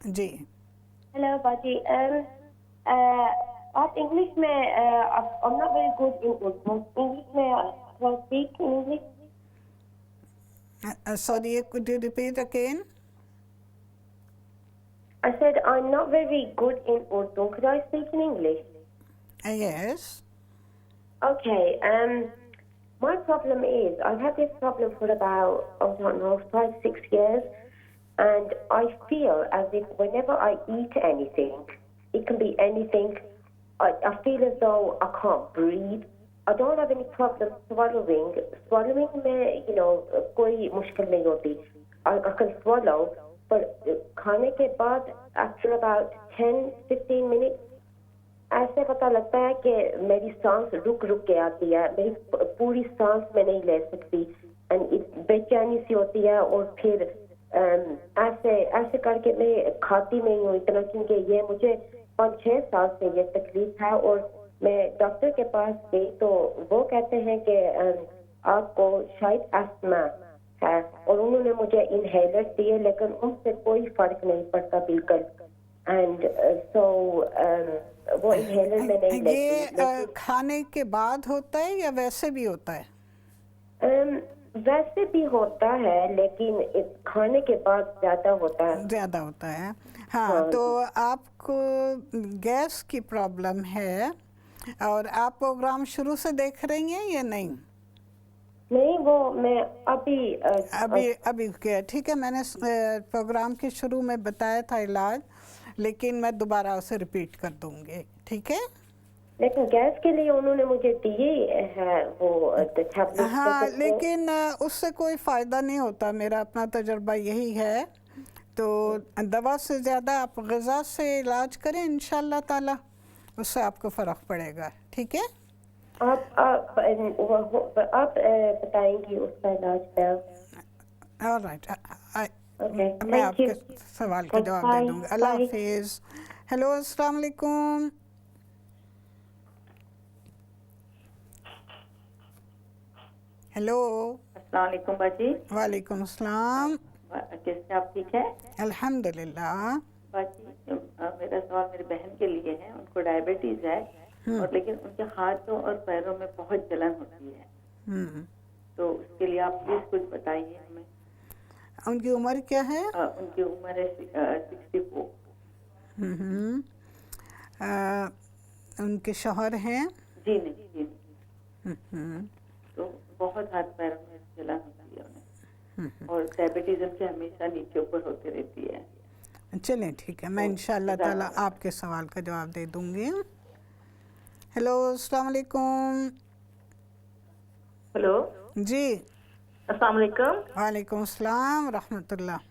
Speaker 1: جی
Speaker 2: ہیلو باجی.
Speaker 4: آپ انگلش میں I'm not very good in Urdu. English میں can I speak in English?
Speaker 1: Sorry, could you repeat again?
Speaker 4: I said I'm not very good in Urdu. Could I speak in English?
Speaker 1: Yes.
Speaker 4: Okay. My problem is I've had this problem for about, I don't know, 5-6 years. And I feel as if whenever I eat anything, it can be anything, I feel as though I can't breathe. I don't have any problem swallowing. Swallowing mein, koi mushkil nahi hoti. I can swallow, but khaane ke baad, after about 10-15 minutes, ایسے پتہ لگتا ہے کہ میری سانس رک کے آتی ہے, میری پوری سانس میں نہیں لے سکتی, بے چینی سی ہوتی ہے, اور پھر ایسے کر کے میں کھاتی نہیں ہوں اتنا, کیونکہ یہ مجھے 5-6 سال سے یہ تکلیف ہے. اور میں ڈاکٹر کے پاس گئی تو وہ کہتے ہیں کہ آپ کو شاید ایسما ہے, اور انہوں نے مجھے انہیلر دیے, لیکن ان سے کوئی فرق نہیں پڑتا بالکل. اینڈ سو وہ انہیلر میں نہیں لیتی.
Speaker 1: یہ کھانے کے بعد ہوتا ہے یا ویسے بھی ہوتا ہے؟
Speaker 4: ویسے بھی ہوتا ہے, لیکن کھانے کے بعد زیادہ ہوتا ہے.
Speaker 1: ہاں, تو آپ کو گیس کی پرابلم ہے, اور آپ پروگرام شروع سے دیکھ رہی ہیں یا نہیں؟
Speaker 4: نہیں, وہ میں ابھی
Speaker 1: کیا, ٹھیک ہے. میں نے پروگرام کے شروع میں بتایا تھا علاج, لیکن میں دوبارہ اسے ریپیٹ کر دوں گی, ٹھیک ہے.
Speaker 4: لیکن گیس کے لیے انہوں نے مجھے دی ہے وہ ٹیبلٹ.
Speaker 1: ہاں, لیکن اس سے کوئی فائدہ نہیں ہوتا, میرا اپنا تجربہ یہی ہے. تو دوا سے زیادہ آپ غذا سے علاج کریں, انشاءاللہ تعالی اس سے آپ کو فرق پڑے گا, ٹھیک ہے.
Speaker 4: آپ بتائیں گی اس کا علاج کیا؟
Speaker 1: آلرائٹ, میں آپ کے سوال کا جواب دے دوں گا. اللہ حافظ. ہیلو, السلام علیکم. ہیلو,
Speaker 3: السلام علیکم باجی.
Speaker 1: وعلیکم السلام.
Speaker 3: کیسے آپ ٹھیک ہیں؟
Speaker 1: الحمدللہ.
Speaker 3: باجی میرا سوال میری بہن کے لیے ہے, ان کو ڈائبٹیز ہے, اور لیکن ان کے ہاتھوں اور پیروں میں بہت جلن ہوتی ہے, تو اس کے لیے آپ پلیز کچھ بتائیے ہمیں.
Speaker 1: ان کی عمر کیا ہے؟
Speaker 3: ان کی عمر ہے 64.
Speaker 1: ان کے شوہر ہیں؟
Speaker 3: جی نہیں. تو بہت ہاتھ پیروں میں جلن ہوتی ہے انہیں, اور ڈائبٹیز ان کے ہمیشہ نیچے اوپر ہوتی رہتی ہے.
Speaker 1: چلیں ٹھیک ہے, میں انشاءاللہ تعالیٰ آپ کے سوال کا جواب دے دوں گی. ہیلو, السلام علیکم.
Speaker 5: ہیلو
Speaker 1: جی,
Speaker 5: السلام علیکم.
Speaker 1: وعلیکم السلام ورحمۃ اللہ.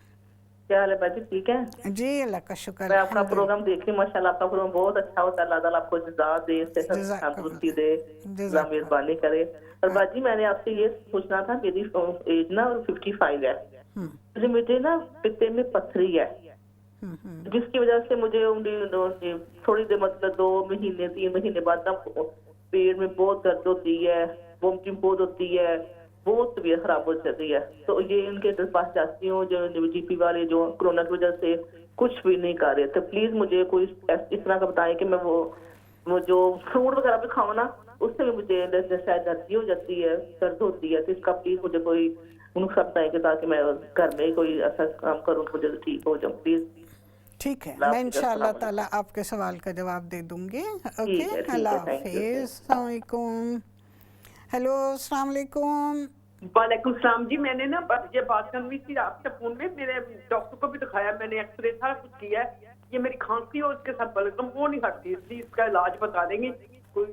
Speaker 5: کیا حال ہے باجی, ٹھیک ہے؟
Speaker 1: جی اللہ کا شکر.
Speaker 5: میں آپ کا پروگرام دیکھ رہی, ماشاء اللہ آپ کا پروگرام بہت اچھا ہوتا ہے. اللہ تعالیٰ آپ کو جزا دے, صحت تندرستی دے, اللہ مہربانی کرے. اور باجی میں نے آپ سے یہ پوچھنا تھا, میری ایج نا 55 ہے, مجھے نا پتے میں پتھری ہے, جس کی وجہ سے مجھے تھوڑی دیر مطلب 2 مہینے 3 مہینے بعد نا پیٹ میں بہت درد ہوتی ہے, وومٹنگ بہت ہوتی ہے, بہت طبیعت خراب ہو جاتی ہے. تو یہ ان کے پاس جاتی ہوں, جو جی پی والے جو کرونا کی وجہ سے کچھ بھی نہیں کر رہے, تو پلیز مجھے کوئی اس طرح کا بتائیں کہ میں وہ جو فروٹ وغیرہ بھی کھاؤں نا, اس سے بھی مجھے شاید الرجی ہو جاتی ہے, درد ہوتی ہے. تو اس کا پلیز مجھے کوئی نسخہ بتائیں کہ تاکہ میں گھر میں کوئی ایسا کام کروں مجھے ٹھیک ہو جاؤں پلیز.
Speaker 1: ٹھیک ہے, میں انشاءاللہ تعالیٰ آپ کے سوال کا جواب دے دوں گی. اوکے, اللہ حافظ. السلام علیکم. ہیلو, السلام علیکم.
Speaker 6: وعلیکم السلام. جی میں نے نا یہ بات کرنی تھی آپ سے فون میں, میرے ڈاکٹر کو بھی دکھایا میں نے, ایکس رے تھا کچھ کیا ہے, یہ میری کھانسی اور اس کے ساتھ بلغم وہ نہیں ہٹتی, اس لیے اس کا علاج بتا دیں گے کوئی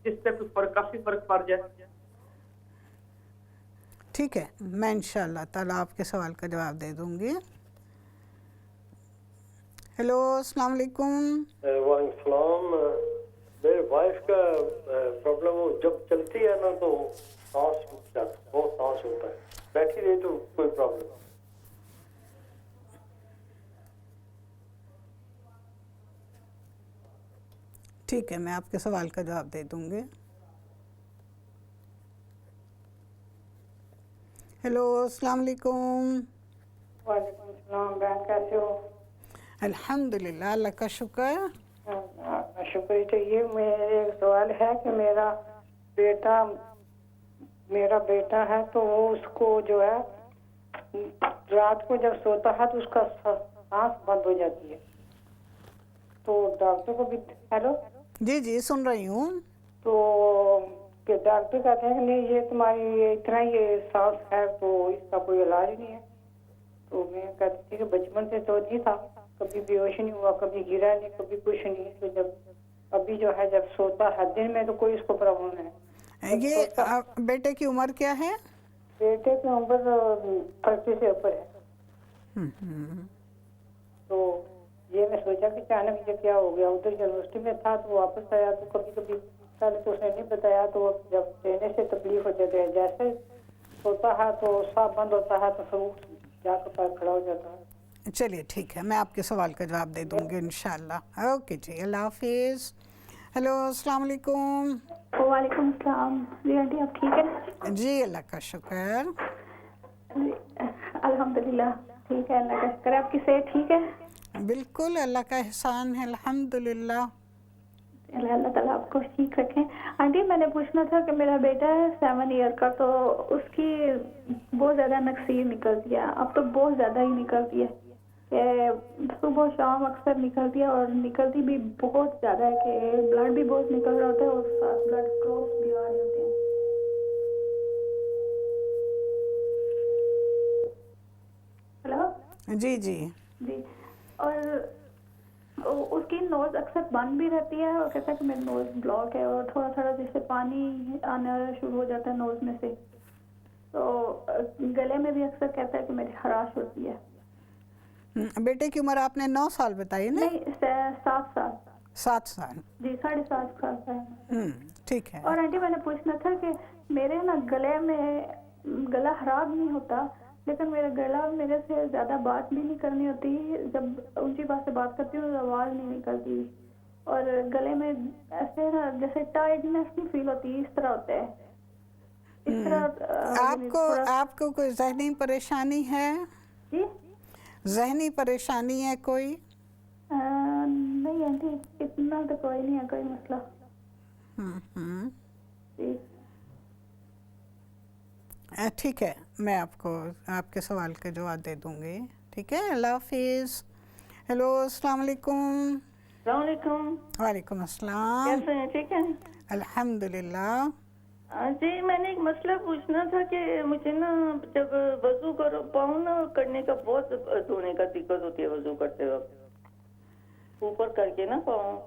Speaker 6: جس سے کچھ کافی فرق پڑ جائے.
Speaker 1: ٹھیک ہے, میں انشاءاللہ تعالیٰ آپ کے سوال کا جواب دے دوں گی. ہیلو, السلام علیکم.
Speaker 7: وعلیکم السلام. میرے وائف کا پرابلم جب چلتی ہے نا تو سانس بہت سانس ہوتا ہے, بیٹھی رہی تو کوئی پرابلم.
Speaker 1: ٹھیک ہے, میں آپ کے سوال کا جواب دے دوں گی. ہیلو, السلام علیکم.
Speaker 8: وعلیکم السلام. بہن کیسے ہو؟
Speaker 1: الحمدللہ, اللہ کا شکر.
Speaker 2: شکریہ. چاہیے میرا ایک سوال ہے کہ میرا بیٹا ہے تو وہ اس کو جو ہے رات کو جب سوتا ہے تو اس کا سانس بند ہو جاتی ہے, تو ڈاکٹر کو بھی ہیلو
Speaker 1: جی جی سن رہی ہوں.
Speaker 2: تو ڈاکٹر کہتے ہیں کہ نہیں یہ تمہاری اتنا یہ سانس ہے تو اس کا کوئی علاج نہیں ہے. تو میں کہتی تھی کہ بچپن سے تو نہیں تھا, کبھی بے ہوش نہیں ہوا, کبھی گرا نہیں, کبھی کچھ نہیں. تو جب ابھی جو ہے جب سوتا ہے دن میں تو کوئی اس کو پرابلم نہیں.
Speaker 1: یہ بیٹے کی عمر کیا ہے؟
Speaker 2: بیٹے کی عمر 30 سے اوپر ہے. تو یہ میں سوچا کہ اچانک یہ کیا ہو گیا. ادھر یونیورسٹی میں تھا تو واپس آیا تو کبھی کبھی پہلے تو اس نے نہیں بتایا, تو جب دینے سے تکلیف ہو جاتی ہے, جیسے سوتا ہے تو سانس بند ہوتا ہے تو سب جا کر پیر کھڑا ہو جاتا ہے.
Speaker 1: چلیے ٹھیک ہے, میں آپ کے سوال کا جواب دے دوں گی انشاءاللہ. اوکے جی, اللہ حافظ. ہیلو السلام علیکم.
Speaker 8: وعلیکم السلام. جی آنٹی آپ ٹھیک ہے؟
Speaker 1: جی اللہ کا شکر.
Speaker 8: الحمدللہ ٹھیک ہے, اللہ کا شکر ہے. آپ کی صحت ٹھیک ہے؟
Speaker 1: بالکل اللہ کا احسان ہے الحمدللہ.
Speaker 8: اللہ تعالیٰ آپ کو ٹھیک رکھیں. آنٹی میں نے پوچھنا تھا کہ میرا بیٹا ہے 7 ایئر کا, تو اس کی بہت زیادہ نکسیر نکلتی ہے. اب تو بہت زیادہ ہی نکلتی ہے کہ صبح شام اکثر نکلتی ہے, اور نکلتی بھی بہت زیادہ ہے کہ بلڈ بھی بہت نکل رہا ہوتا ہے اور ساتھ بلڈ کلوٹس بھی آ رہے ہوتے ہیں. ہیلو
Speaker 1: جی جی
Speaker 8: جی. اور اس کی نوز اکثر بند بھی رہتی ہے, اور کہتا ہے کہ میری نوز بلاک ہے, اور تھوڑا تھوڑا جیسے پانی آنا شروع ہو جاتا ہے نوز میں سے. تو گلے میں بھی اکثر کہتا ہے کہ میری خراش ہوتی ہے.
Speaker 1: بیٹے کی عمر آپ نے 9 سال بتائی نا؟
Speaker 8: نہیں 7 سال.
Speaker 1: 7 سال
Speaker 8: جی 7.5 سال کا ہے.
Speaker 1: ٹھیک ہے.
Speaker 8: اور آنٹی میں نے پوچھنا تھا کہ میرے نا گلے میں گلا خراب نہیں ہوتا, لیکن میرا گلا میرے سے زیادہ بات بھی نہیں کرنی ہوتی. جب اونچی بات سے بات کرتی ہوں تو آواز نہیں نکلتی, اور گلے میں ایسے نا جیسے ٹائٹنیس نہیں فیل ہوتی, اس طرح ہوتا ہے. اس طرح
Speaker 1: آپ کو کوئی ذہنی پریشانی ہے؟
Speaker 8: جی
Speaker 1: ذہنی پریشانی ہے کوئی؟
Speaker 8: نہیں آنٹی اتنا تو کوئی نہیں ہے کوئی مسئلہ. جی
Speaker 1: ٹھیک ہے, میں آپ کو آپ کے سوال کا جواب دے دوں گی. ٹھیک ہے, اللہ حافظ. ہیلو السلام علیکم.
Speaker 3: السلام علیکم.
Speaker 1: وعلیکم السلام.
Speaker 3: کیسے ہیں؟ ٹھیک ہے
Speaker 1: الحمدللہ.
Speaker 3: جی میں نے ایک مسئلہ پوچھنا تھا کہ مجھے نا جب وضو پاؤں نا کرنے کا بہت دھونے کا دقت ہوتی ہے وضو کرتے وقت, اوپر کر کے نا پاؤں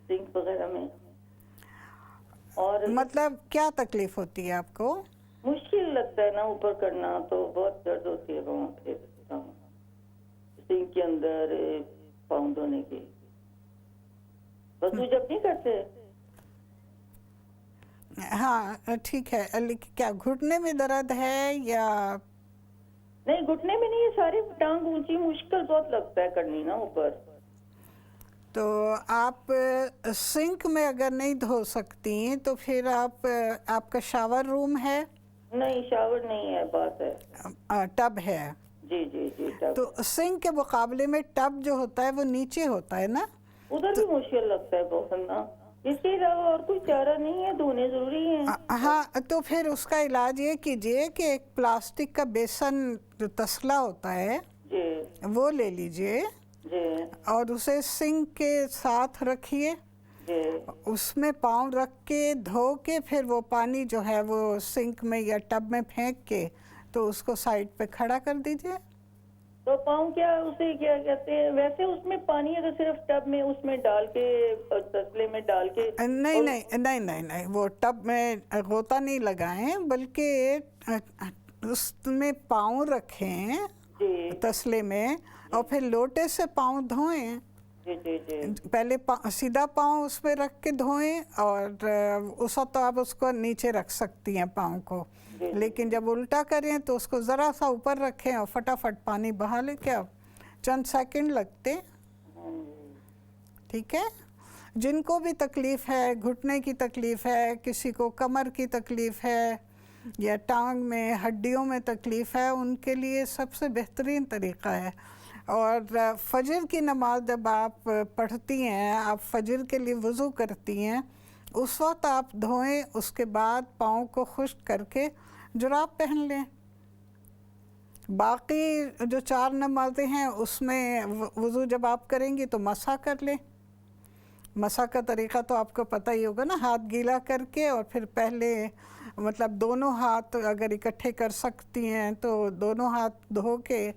Speaker 3: سنک وغیرہ میں. اور
Speaker 1: مطلب کیا تکلیف ہوتی ہے آپ کو؟
Speaker 3: مشکل لگتا ہے نا اوپر کرنا, تو بہت درد ہوتی ہے پاؤں پہ سنک کے اندر پاؤں دھونے کی. وضو جب نہیں کرتے.
Speaker 1: ہاں ٹھیک ہے, کیا گھٹنے میں درد ہے یا
Speaker 3: نہیں؟ گھٹنے میں نہیں, یہ ساری ٹانگ اونچی, مشکل بہت لگتا ہے کرنی نا اوپر.
Speaker 1: تو آپ سنک میں اگر نہیں دھو سکتی تو پھر آپ کا شاور روم ہے؟
Speaker 3: نہیں شاور نہیں ہے, بات ہے
Speaker 1: ٹب ہے.
Speaker 3: جی جی جی ٹب.
Speaker 1: تو سنک کے مقابلے میں ٹب جو ہوتا ہے وہ نیچے ہوتا ہے نا,
Speaker 3: ادھر بھی مشکل لگتا ہے بہت نا. اس کے علاوہ اور کوئی چارہ نہیں ہے, دھونے ضروری ہیں.
Speaker 1: ہاں تو پھر اس کا علاج یہ کیجئے کہ ایک پلاسٹک کا بیسن جو تسلا ہوتا ہے
Speaker 3: جی
Speaker 1: وہ لے لیجئے
Speaker 3: جی,
Speaker 1: اور اسے سنک کے ساتھ رکھیے.
Speaker 3: جی
Speaker 1: اس میں پاؤں رکھ کے دھو کے پھر وہ پانی جو ہے وہ سنک میں یا ٹب میں پھینک کے تو اس کو سائڈ پہ کھڑا کر دیجئے.
Speaker 3: تو پاؤں کیا اسے کیا کہتے ہیں ویسے, اس میں پانی اگر صرف ٹب میں اس میں ڈال کے تسلے میں ڈال کے
Speaker 1: نہیں نہیں نہیں نہیں نہیں وہ ٹب میں غوطہ نہیں لگائیں, بلکہ اس میں پاؤں رکھیں تسلے میں, اور پھر لوٹے سے پاؤں دھوئیں. پہلے سیدھا پاؤں اس پہ رکھ کے دھوئیں, اور اس وقت تو آپ اس کو نیچے رکھ سکتی ہیں پاؤں کو, لیکن جب الٹا کریں تو اس کو ذرا سا اوپر رکھیں اور فٹافٹ پانی بہا لیں. کیا چند سیکنڈ لگتے. ٹھیک ہے. جن کو بھی تکلیف ہے, گھٹنے کی تکلیف ہے, کسی کو کمر کی تکلیف ہے یا ٹانگ میں ہڈیوں میں تکلیف ہے, ان کے لیے سب سے بہترین طریقہ ہے اور فجر کی نماز جب آپ پڑھتی ہیں، آپ فجر کے لیے وضو کرتی ہیں، اس وقت آپ دھوئیں، اس کے بعد پاؤں کو خشک کر کے جراب پہن لیں۔ باقی جو 4 نمازیں ہیں اس میں وضو جب آپ کریں گی تو مسح کر لیں۔ مسح کا طریقہ تو آپ کو پتہ ہی ہوگا نا، ہاتھ گیلا کر کے اور پھر پہلے مطلب دونوں ہاتھ اگر اکٹھے کر سکتی ہیں تو دونوں ہاتھ دھو کے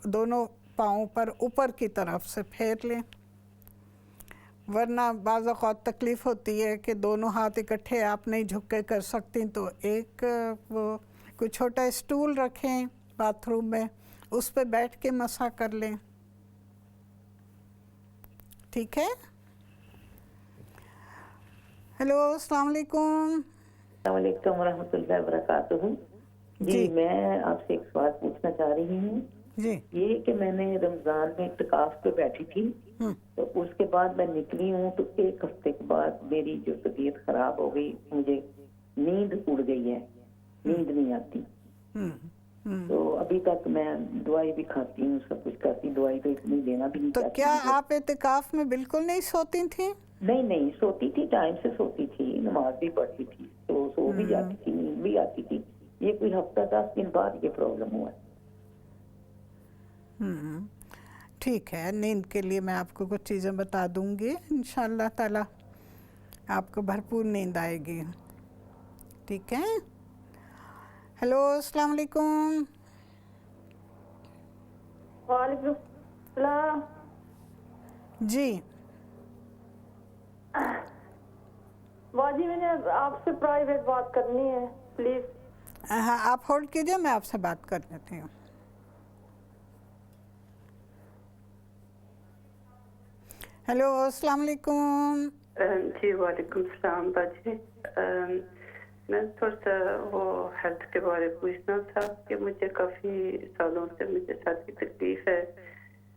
Speaker 1: دونوں پاؤں پر اوپر کی طرف سے پھیر لیں، ورنہ بعض اوقات تکلیف ہوتی ہے کہ دونوں ہاتھ اکٹھے آپ نہیں جھک کے کر سکتی، تو ایک وہ کوئی چھوٹا اسٹول رکھیں باتھ روم میں، اس پہ بیٹھ کے مسح کر لیں، ٹھیک ہے؟ ہیلو، السلام علیکم۔
Speaker 9: السلام علیکم ورحمۃ اللہ وبرکاتہ۔ جی میں آپ سے ایک سوال پوچھنا چاہ رہی ہوں۔
Speaker 1: جی
Speaker 9: یہ کہ میں نے رمضان میں اعتکاف پہ بیٹھی تھی، تو اس کے بعد میں نکلی ہوں، تو 1 ہفتے کے بعد میری جو طبیعت خراب ہو گئی، مجھے نیند اڑ گئی ہے، نیند نہیں آتی، تو ابھی تک میں دوائی بھی کھاتی ہوں، سب کچھ کرتی ہوں، دوائی تو اتنی لینا بھی نہیں
Speaker 1: تو
Speaker 9: چاہتی۔
Speaker 1: کیا آپ اعتکاف میں بالکل نہیں سوتی تھیں؟
Speaker 9: نہیں سوتی تھی، ٹائم سے سوتی تھی، نماز بھی پڑھتی تھی، تو سو بھی جاتی تھی، نیند بھی آتی تھی۔ یہ کوئی ہفتہ 10 دن بعد یہ پرابلم ہوا ہے۔
Speaker 1: ٹھیک ہے، نیند کے لیے میں آپ کو کچھ چیزیں بتا دوں گی، انشاءاللہ تعالی آپ کو بھرپور نیند آئے گی، ٹھیک ہے؟ ہیلو، السلام علیکم۔
Speaker 2: وعلیکم السلام۔
Speaker 1: جی
Speaker 2: باجی میں نے آپ سے پرائیویٹ بات کرنی ہے، پلیز۔
Speaker 1: ہاں، آپ ہولڈ کیجئے، میں آپ سے بات کر لیتی ہوں۔ ہیلو، السلام علیکم۔
Speaker 6: جی وعلیکم السلام باجی، میں تھوڑا سا وہ ہیلتھ کے بارے میں پوچھنا تھا کہ مجھے کافی سالوں سے مجھے ساتھ کی تکلیف ہے،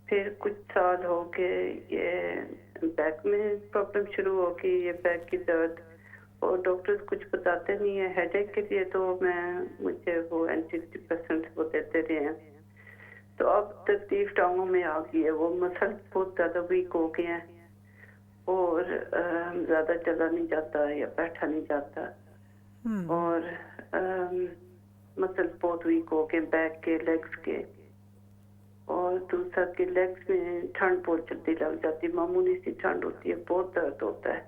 Speaker 6: پھر کچھ سال ہو کے یہ بیک میں پرابلم شروع ہو گئی، یہ بیک کی درد، اور ڈاکٹر کچھ بتاتے نہیں ہیں ہیڈ ایک کے لیے، تو مجھے وہ اینٹی ڈپریسنٹ وہ دیتے رہے ہیں، تو اب تکلیف ٹانگوں میں آ گئی ہے، وہ مسل بہت زیادہ ویک ہو گئے ہیں، اور زیادہ چلا نہیں جاتا یا بیٹھا نہیں جاتا، اور مسل بہت ویک ہو گئے بیک کے، لیگز کے، اور دوسرا کہ لیگز میں ٹھنڈ بہت جلدی لگ جاتی، معمولی سی ٹھنڈ ہوتی ہے، بہت درد ہوتا ہے،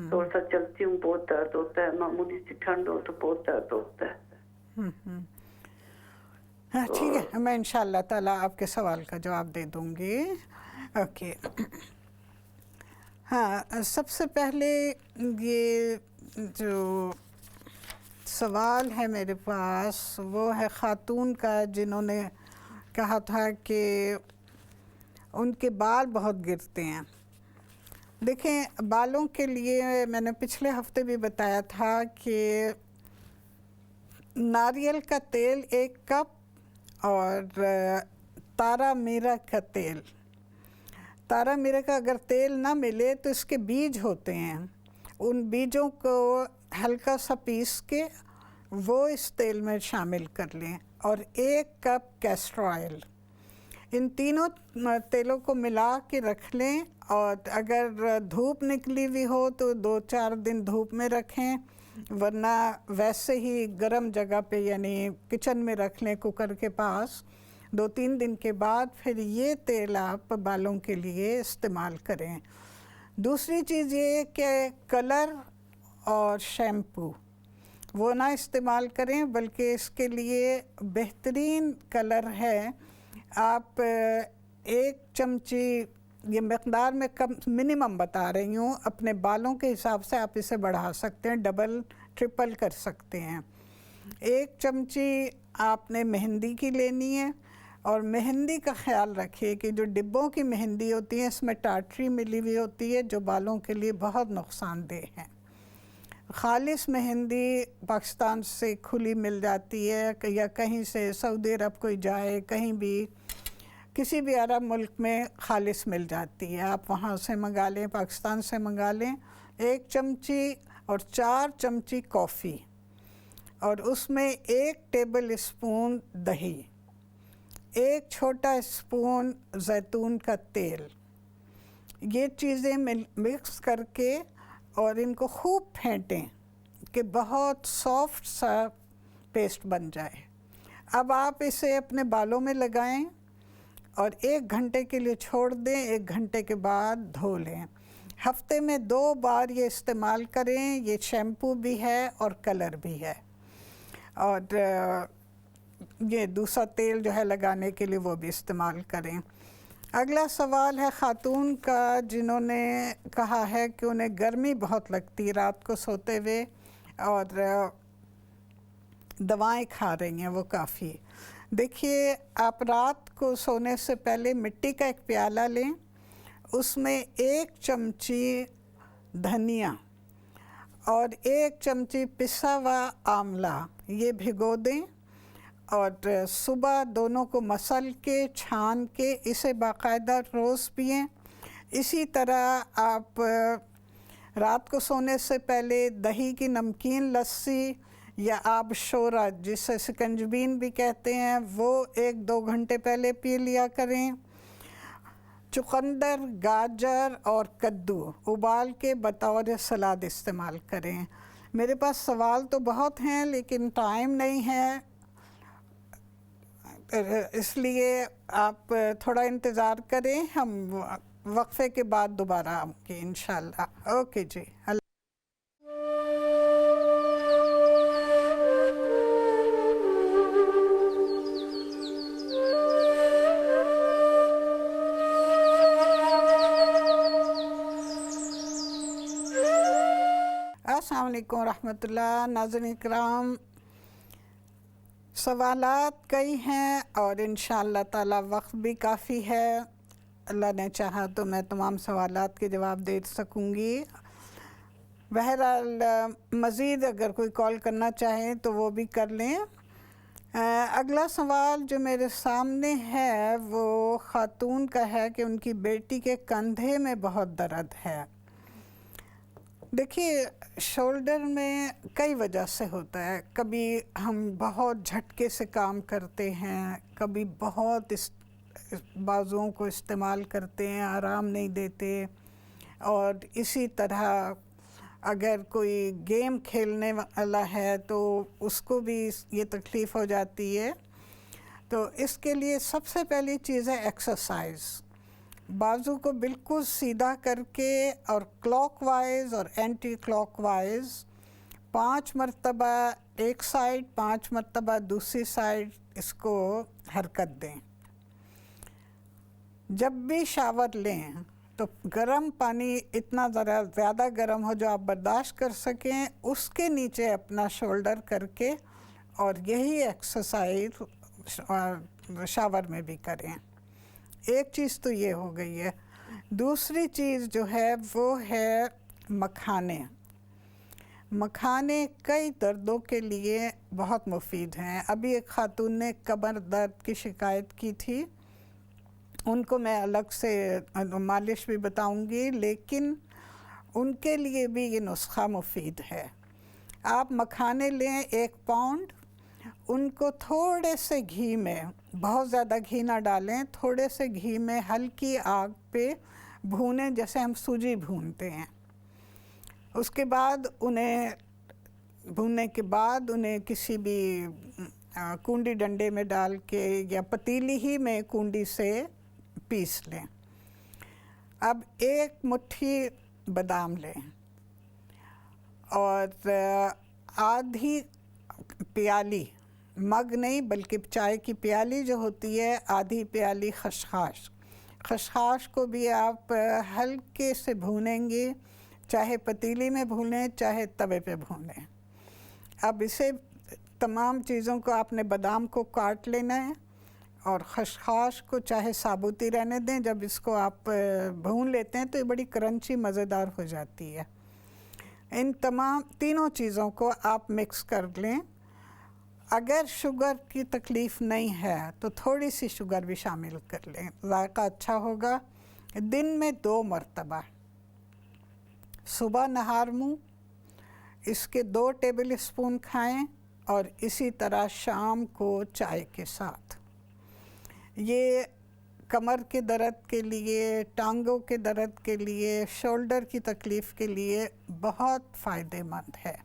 Speaker 6: تھوڑا سا چلتی ہوں بہت درد ہوتا ہے، معمولی سی ٹھنڈ ہو تو بہت درد ہوتا ہے۔
Speaker 1: ہاں ٹھیک ہے، میں انشاءاللہ تعالیٰ آپ کے سوال کا جواب دے دوں گی۔ اوکے، ہاں، سب سے پہلے یہ جو سوال ہے میرے پاس وہ ہے خاتون کا، جنہوں نے کہا تھا کہ ان کے بال بہت گرتے ہیں۔ دیکھیں، بالوں کے لیے میں نے پچھلے ہفتے بھی بتایا تھا کہ ناریل کا تیل 1 کپ اور تارا میرا کا تیل، تارا میرا کا اگر تیل نہ ملے تو اس کے بیج ہوتے ہیں، ان بیجوں کو ہلکا سا پیس کے وہ اس تیل میں شامل کر لیں، اور 1 کپ کیسٹر آئل، ان تینوں تیلوں کو ملا کے رکھ لیں، اور اگر دھوپ نکلی ہوئی ہو تو 2-4 دن دھوپ میں رکھیں، ورنہ ویسے ہی گرم جگہ پہ یعنی کچن میں رکھ لیں کوکر کے پاس۔ 2-3 دن کے بعد پھر یہ تیل آپ بالوں کے لیے استعمال کریں۔ دوسری چیز یہ کہ کلر اور شیمپو وہ نہ استعمال کریں، بلکہ اس کے لیے بہترین کلر ہے، آپ 1 چمچی، یہ مقدار میں کم منیمم بتا رہی ہوں، اپنے بالوں کے حساب سے آپ اسے بڑھا سکتے ہیں، ڈبل ٹرپل کر سکتے ہیں۔ 1 چمچی آپ نے مہندی کی لینی ہے، اور مہندی کا خیال رکھیے کہ جو ڈبوں کی مہندی ہوتی ہے اس میں ٹاٹری ملی ہوئی ہوتی ہے جو بالوں کے لیے بہت نقصان دہ ہے۔ خالص مہندی پاکستان سے کھلی مل جاتی ہے، یا کہیں سے سعودی عرب کوئی جائے، کہیں بھی کسی بھی عرب ملک میں خالص مل جاتی ہے، آپ وہاں سے منگا لیں، پاکستان سے منگا لیں۔ 1 چمچی اور 4 چمچی کافی، اور اس میں 1 ٹیبل اسپون دہی، 1 چھوٹا اسپون زیتون کا تیل، یہ چیزیں مکس کر کے اور ان کو خوب پھینٹیں کہ بہت سافٹ سا پیسٹ بن جائے۔ اب آپ اسے اپنے بالوں میں لگائیں اور 1 گھنٹے کے لیے چھوڑ دیں، 1 گھنٹے کے بعد دھو لیں۔ ہفتے میں 2 بار یہ استعمال کریں، یہ شیمپو بھی ہے اور کلر بھی ہے، اور یہ دوسرا تیل جو ہے لگانے کے لیے وہ بھی استعمال کریں۔ اگلا سوال ہے خاتون کا، جنہوں نے کہا ہے کہ انہیں گرمی بہت لگتی ہے رات کو سوتے ہوئے اور دوائیں کھا رہی ہیں وہ کافی۔ دیکھیے، آپ رات کو سونے سے پہلے مٹی کا ایک پیالہ لیں، اس میں 1 چمچی دھنیا اور 1 چمچی پسا ہوا آملہ یہ بھگو دیں، اور صبح دونوں کو مسل کے چھان کے اسے باقاعدہ روز پئیں۔ اسی طرح آپ رات کو سونے سے پہلے دہی کی نمکین لسی یا آب شورا جسے سکنجبین بھی کہتے ہیں وہ 1-2 گھنٹے پہلے پی لیا کریں۔ چقندر، گاجر اور کدو ابال کے بطور سلاد استعمال کریں۔ میرے پاس سوال تو بہت ہیں لیکن ٹائم نہیں ہے، اس لیے آپ تھوڑا انتظار کریں، ہم وقفے کے بعد دوبارہ آؤں گے انشاءاللہ۔ اوکے جی، السلام علیکم ورحمۃ اللہ۔ ناظرین کرام، سوالات کئی ہیں اور انشاءاللہ تعالی وقت بھی کافی ہے، اللہ نے چاہا تو میں تمام سوالات کے جواب دے سکوں گی۔ بہرحال مزید اگر کوئی کال کرنا چاہیں تو وہ بھی کر لیں۔ اگلا سوال جو میرے سامنے ہے وہ خاتون کا ہے کہ ان کی بیٹی کے کندھے میں بہت درد ہے۔ دیکھیے، شولڈر میں کئی وجہ سے ہوتا ہے، کبھی ہم بہت جھٹکے سے کام کرتے ہیں، کبھی بہت بازوؤں کو استعمال کرتے ہیں، آرام نہیں دیتے، اور اسی طرح اگر کوئی گیم کھیلنے والا ہے تو اس کو بھی یہ تکلیف ہو جاتی ہے۔ تو اس کے لیے سب سے پہلی چیز ہے ایکسرسائز۔ بازو کو بالکل سیدھا کر کے اور کلاک وائز اور اینٹی کلاک وائز 5 مرتبہ ایک سائڈ، 5 مرتبہ دوسری سائڈ اس کو حرکت دیں۔ جب بھی شاور لیں تو گرم پانی اتنا ذرا زیادہ گرم ہو جو آپ برداشت کر سکیں، اس کے نیچے اپنا شولڈر کر کے اور یہی ایکسرسائز شاور میں بھی کریں۔ ایک چیز تو یہ ہو گئی ہے۔ دوسری چیز جو ہے وہ ہے مکھانے۔ مکھانے کئی دردوں کے لیے بہت مفید ہیں۔ ابھی ایک خاتون نے کمر درد کی شکایت کی تھی، ان کو میں الگ سے مالش بھی بتاؤں گی، لیکن ان کے لیے بھی یہ نسخہ مفید ہے۔ آپ مکھانے لیں 1 پاؤنڈ، ان کو تھوڑے سے گھی میں، بہت زیادہ گھی نہ ڈالیں، تھوڑے سے گھی میں ہلکی آگ پہ بھونیں جیسے ہم سوجی بھونتے ہیں۔ اس کے بعد انہیں بھوننے کے بعد انہیں کسی بھی کنڈی ڈنڈے میں ڈال کے یا پتیلی ہی میں کنڈی سے پیس لیں۔ اب 1 مٹھی بادام لیں اور آدھی پیالی، مگ نہیں بلکہ چائے کی پیالی جو ہوتی ہے، آدھی پیالی خشخاش۔ خشخاش کو بھی آپ ہلکے سے بھونیں گے، چاہے پتیلی میں بھونیں چاہے توے پہ بھونیں۔ اب اسے تمام چیزوں کو آپ نے بادام کو کاٹ لینا ہے اور خشخاش کو چاہے ثابوتی رہنے دیں، جب اس کو آپ بھون لیتے ہیں تو یہ بڑی کرنچی مزیدار ہو جاتی ہے۔ ان تینوں چیزوں کو آپ مکس کر لیں۔ اگر شوگر کی تکلیف نہیں ہے تو تھوڑی سی شوگر بھی شامل کر لیں، ذائقہ اچھا ہوگا۔ دن میں 2 مرتبہ، صبح نہار منہ اس کے 2 ٹیبل اسپون کھائیں اور اسی طرح شام کو چائے کے ساتھ۔ یہ کمر کے درد کے لیے، ٹانگوں کے درد کے لیے، شولڈر کی تکلیف کے لیے بہت فائدہ مند ہے۔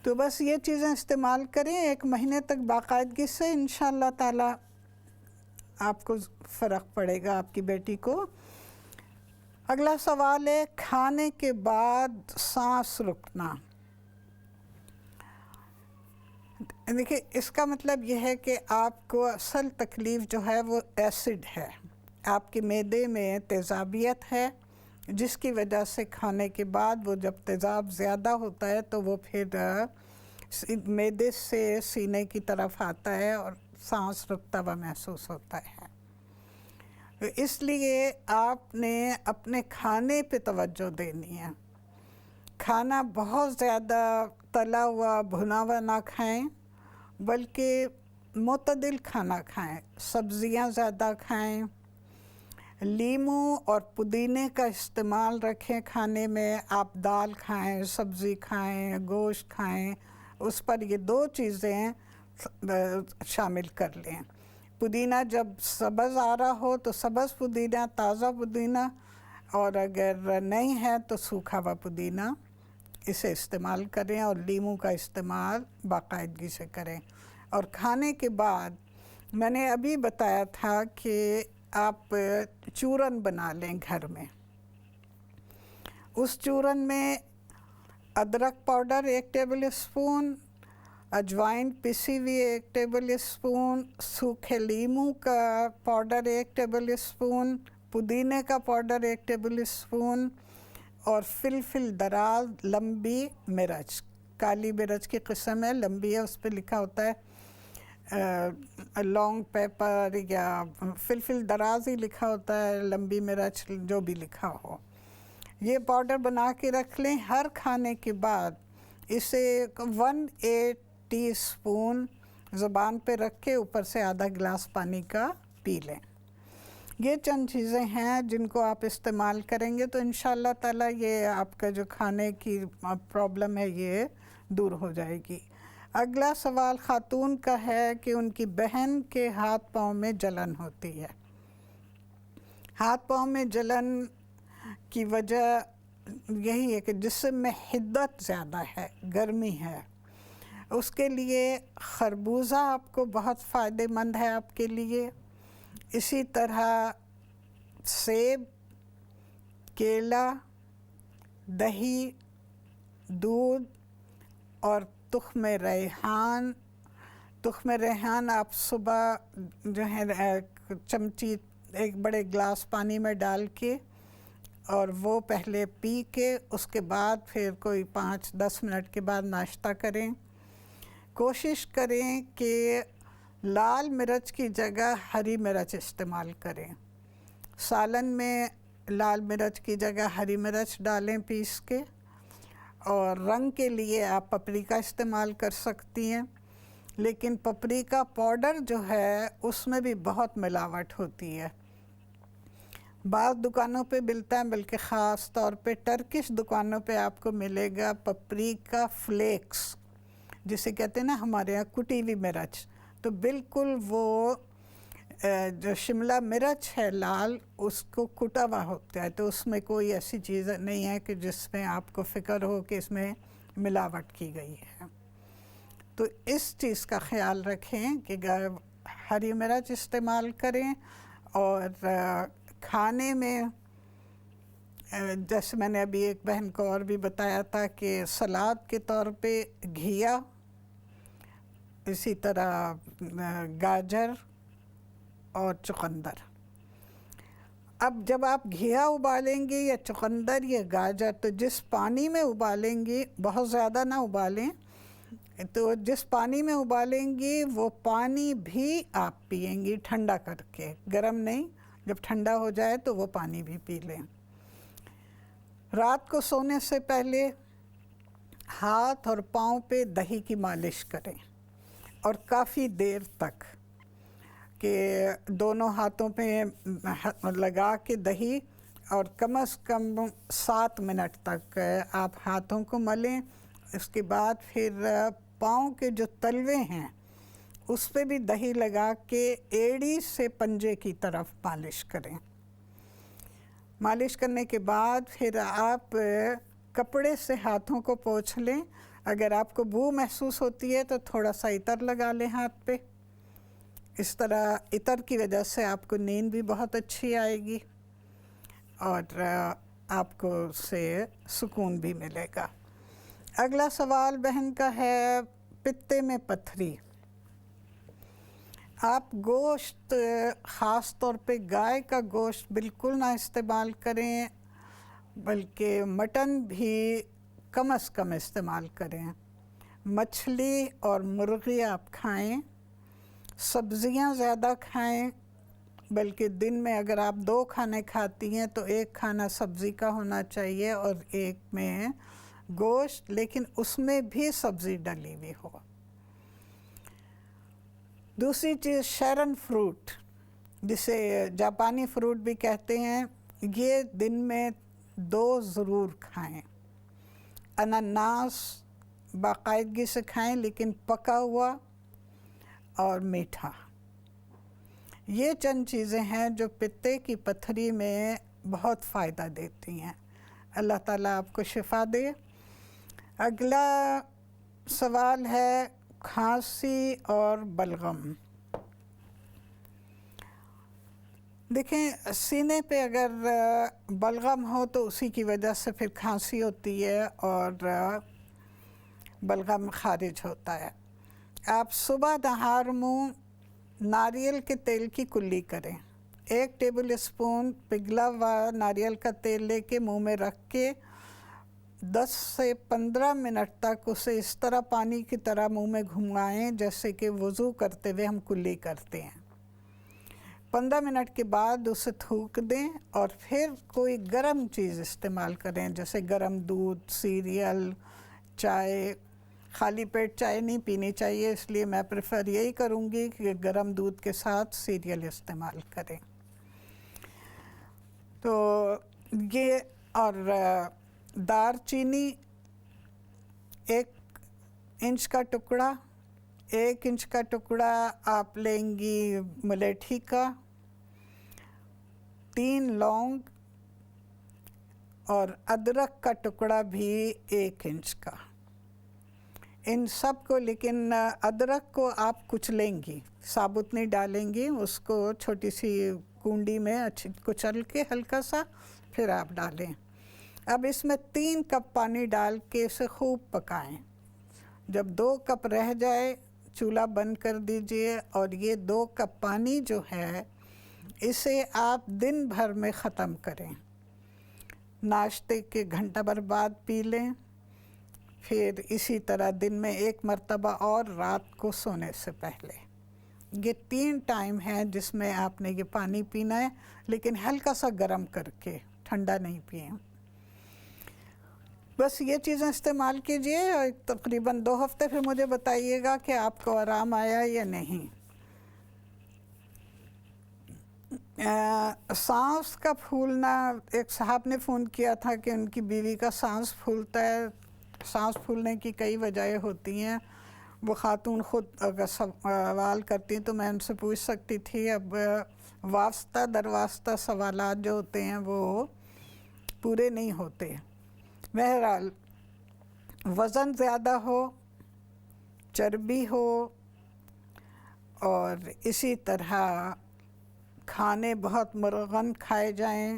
Speaker 1: تو بس یہ چیزیں استعمال کریں 1 مہینے تک باقاعدگی سے، انشاءاللہ تعالی آپ کو فرق پڑے گا آپ کی بیٹی کو۔ اگلا سوال ہے کھانے کے بعد سانس رکنا۔ دیکھیے اس کا مطلب یہ ہے کہ آپ کو اصل تکلیف جو ہے وہ ایسڈ ہے، آپ کے معدے میں تیزابیت ہے، جس کی وجہ سے کھانے کے بعد وہ جب تیزاب زیادہ ہوتا ہے تو وہ پھر معدے سے سینے کی طرف آتا ہے اور سانس رکتا ہوا محسوس ہوتا ہے۔ اس لیے آپ نے اپنے کھانے پہ توجہ دینی ہے۔ کھانا بہت زیادہ تلا ہوا بھنا ہوا نہ کھائیں، بلکہ معتدل کھانا کھائیں، سبزیاں زیادہ کھائیں، لیموں اور پودینے کا استعمال رکھیں کھانے میں۔ آپ دال کھائیں، سبزی کھائیں، گوشت کھائیں، اس پر یہ 2 چیزیں شامل کر لیں۔ پودینہ جب سبز آ رہا ہو تو سبز پودینہ، تازہ پودینہ، اور اگر نہیں ہے تو سوکھا ہوا پودینہ، اسے استعمال کریں، اور لیموں کا استعمال باقاعدگی سے کریں۔ اور کھانے کے بعد میں نے ابھی بتایا تھا کہ آپ چورن بنا لیں گھر میں۔ اس چورن میں ادرک پاؤڈر 1 ٹیبل اسپون، اجوائن پسی ہوئی 1 ٹیبل اسپون، سوکھے لیموں کا پاؤڈر 1 ٹیبل اسپون، پودینے کا پاؤڈر 1 ٹیبل اسپون، اور فلفل دراز لمبی مرچ، کالی مرچ کی قسم ہے، لمبی ہے، اس پہ لکھا ہوتا ہے لانگ پیپر یا فلفل دراز ہی لکھا ہوتا ہے، لمبی مرچ جو بھی لکھا ہو۔ یہ پاؤڈر بنا کے رکھ لیں۔ ہر کھانے کے بعد اسے 1/8 ٹی اسپون زبان پہ رکھ کے اوپر سے آدھا گلاس پانی کا پی لیں۔ یہ چند چیزیں ہیں جن کو آپ استعمال کریں گے تو انشاءاللہ تعالیٰ یہ آپ کا جو کھانے کی پرابلم ہے یہ دور ہو جائے گی۔ اگلا سوال خاتون کا ہے کہ ان کی بہن کے ہاتھ پاؤں میں جلن ہوتی ہے۔ ہاتھ پاؤں میں جلن کی وجہ یہی ہے کہ جسم میں حدت زیادہ ہے، گرمی ہے۔ اس کے لیے خربوزہ آپ کو بہت فائدہ مند ہے آپ کے لیے۔ اسی طرح سیب، کیلا، دہی، دودھ اور تخم ریحان۔ تخم ریحان آپ صبح جو ہے چمچی 1 بڑے گلاس پانی میں ڈال کے اور وہ پہلے پی کے اس کے بعد پھر کوئی 5-10 منٹ کے بعد ناشتہ کریں۔ کوشش کریں کہ لال مرچ کی جگہ ہری مرچ استعمال کریں۔ سالن میں لال مرچ کی جگہ ہری مرچ ڈالیں پیس کے، اور رنگ کے لیے آپ پپریکا استعمال کر سکتی ہیں، لیکن پپریکا پاؤڈر جو ہے اس میں بھی بہت ملاوٹ ہوتی ہے۔ بعض دکانوں پہ ملتا ہے، بلکہ خاص طور پہ ٹرکش دکانوں پہ آپ کو ملے گا پپریکا فلیکس، جسے کہتے ہیں نا ہمارے یہاں کٹی ہوئی مرچ۔ تو بالکل وہ جو شملہ مرچ ہے لال، اس کو کٹا ہوا ہوتا ہے، تو اس میں کوئی ایسی چیز نہیں ہے کہ جس میں آپ کو فکر ہو کہ اس میں ملاوٹ کی گئی ہے۔ تو اس چیز کا خیال رکھیں کہ ہری مرچ استعمال کریں، اور کھانے میں جیسے میں نے ابھی ایک بہن کو اور بھی بتایا تھا کہ سلاد کے طور پہ گھیا، اسی طرح گاجر اور چقندر۔ اب جب آپ گھیا ابالیں گے یا چقندر یا گاجر، تو جس پانی میں ابالیں گے بہت زیادہ نہ ابالیں، تو جس پانی میں ابالیں گی وہ پانی بھی آپ پئیں گی ٹھنڈا کر کے، گرم نہیں، جب ٹھنڈا ہو جائے تو وہ پانی بھی پی لیں۔ رات کو سونے سے پہلے ہاتھ اور پاؤں پہ دہی کی مالش کریں، اور کافی دیر تک، کہ دونوں ہاتھوں پہ لگا کے دہی، اور کم از کم 7 منٹ تک آپ ہاتھوں کو ملیں۔ اس کے بعد پھر پاؤں کے جو تلوے ہیں اس پہ بھی دہی لگا کے ایڑی سے پنجے کی طرف مالش کریں. مالش کرنے کے بعد پھر آپ کپڑے سے ہاتھوں کو پوچھ لیں. اگر آپ کو بو محسوس ہوتی ہے تو تھوڑا سا عطر لگا لیں ہاتھ پہ. اس طرح عطر کی وجہ سے آپ کو نیند بھی بہت اچھی آئے گی اور آپ کو اس سے سکون بھی ملے گا. اگلا سوال بہن کا ہے پتے میں پتھری. آپ گوشت خاص طور پہ گائے کا گوشت بالکل نہ استعمال کریں، بلکہ مٹن بھی کم از کم استعمال کریں. مچھلی اور مرغی آپ کھائیں. سبزیاں زیادہ کھائیں، بلکہ دن میں اگر آپ 2 کھانے کھاتی ہیں تو 1 کھانا سبزی کا ہونا چاہیے اور 1 میں گوشت، لیکن اس میں بھی سبزی ڈلی ہوئی ہو. دوسری چیز شیرن فروٹ، جسے جاپانی فروٹ بھی کہتے ہیں، یہ دن میں 2 ضرور کھائیں. انناس باقاعدگی سے کھائیں، لیکن پکا ہوا اور میٹھا. یہ چند چیزیں ہیں جو پتے کی پتھری میں بہت فائدہ دیتی ہیں. اللہ تعالیٰ آپ کو شفا دے. اگلا سوال ہے کھانسی اور بلغم. دیکھیں، سینے پہ اگر بلغم ہو تو اسی کی وجہ سے پھر کھانسی ہوتی ہے اور بلغم خارج ہوتا ہے. آپ صبح نہار منہ ناریل کے تیل کی کلی کریں. 1 ٹیبل اسپون پگھلا ہوا ناریل کا تیل لے کے منہ میں رکھ کے 10 سے 15 منٹ تک اسے اس طرح پانی کی طرح منہ میں گھمائیں جیسے کہ وضو کرتے ہوئے ہم کلی کرتے ہیں. 15 منٹ کے بعد اسے تھوک دیں اور پھر کوئی گرم چیز استعمال کریں، جیسے گرم دودھ، سیریل، چائے. خالی پیٹ چائے نہیں پینی چاہیے، اس لیے میں پریفر یہی کروں گی کہ گرم دودھ کے ساتھ سیریل استعمال کریں. تو یہ، اور دار چینی 1 انچ کا ٹکڑا، 1 انچ کا ٹکڑا آپ لیں گی ملیٹھی کا، 3 لونگ اور ادرک کا ٹکڑا بھی 1 انچ کا. ان سب کو، لیکن ادرک کو آپ کچلیں گی، ثابت نہیں ڈالیں گی، اس کو چھوٹی سی کنڈی میں اچھی کچل کے ہلکا سا پھر آپ ڈالیں. اب اس میں 3 کپ پانی ڈال کے اسے خوب پکائیں. جب 2 کپ رہ جائے چولہا بند کر دیجئے، اور یہ 2 کپ پانی جو ہے اسے آپ دن بھر میں ختم کریں. ناشتے کے گھنٹہ بھر بعد پی لیں، پھر اسی طرح دن میں 1 مرتبہ اور رات کو سونے سے پہلے. یہ 3 ٹائم ہیں جس میں آپ نے یہ پانی پینا ہے، لیکن ہلکا سا گرم کر کے، ٹھنڈا نہیں پئیں. بس یہ چیزیں استعمال کیجئے اور تقریباً 2 ہفتے پھر مجھے بتائیے گا کہ آپ کو آرام آیا یا نہیں. سانس کا پھولنا، ایک صاحب نے فون کیا تھا کہ ان کی بیوی کا سانس پھولتا ہے. سانس پھولنے کی کئی وجہیں ہوتی ہیں. وہ خاتون خود اگر سوال کرتی ہیں تو میں ان سے پوچھ سکتی تھی. اب واسطہ در واسطہ سوالات جو ہوتے ہیں وہ پورے نہیں ہوتے. بہرحال، وزن زیادہ ہو، چربی ہو، اور اسی طرح کھانے بہت مرغن کھائے جائیں،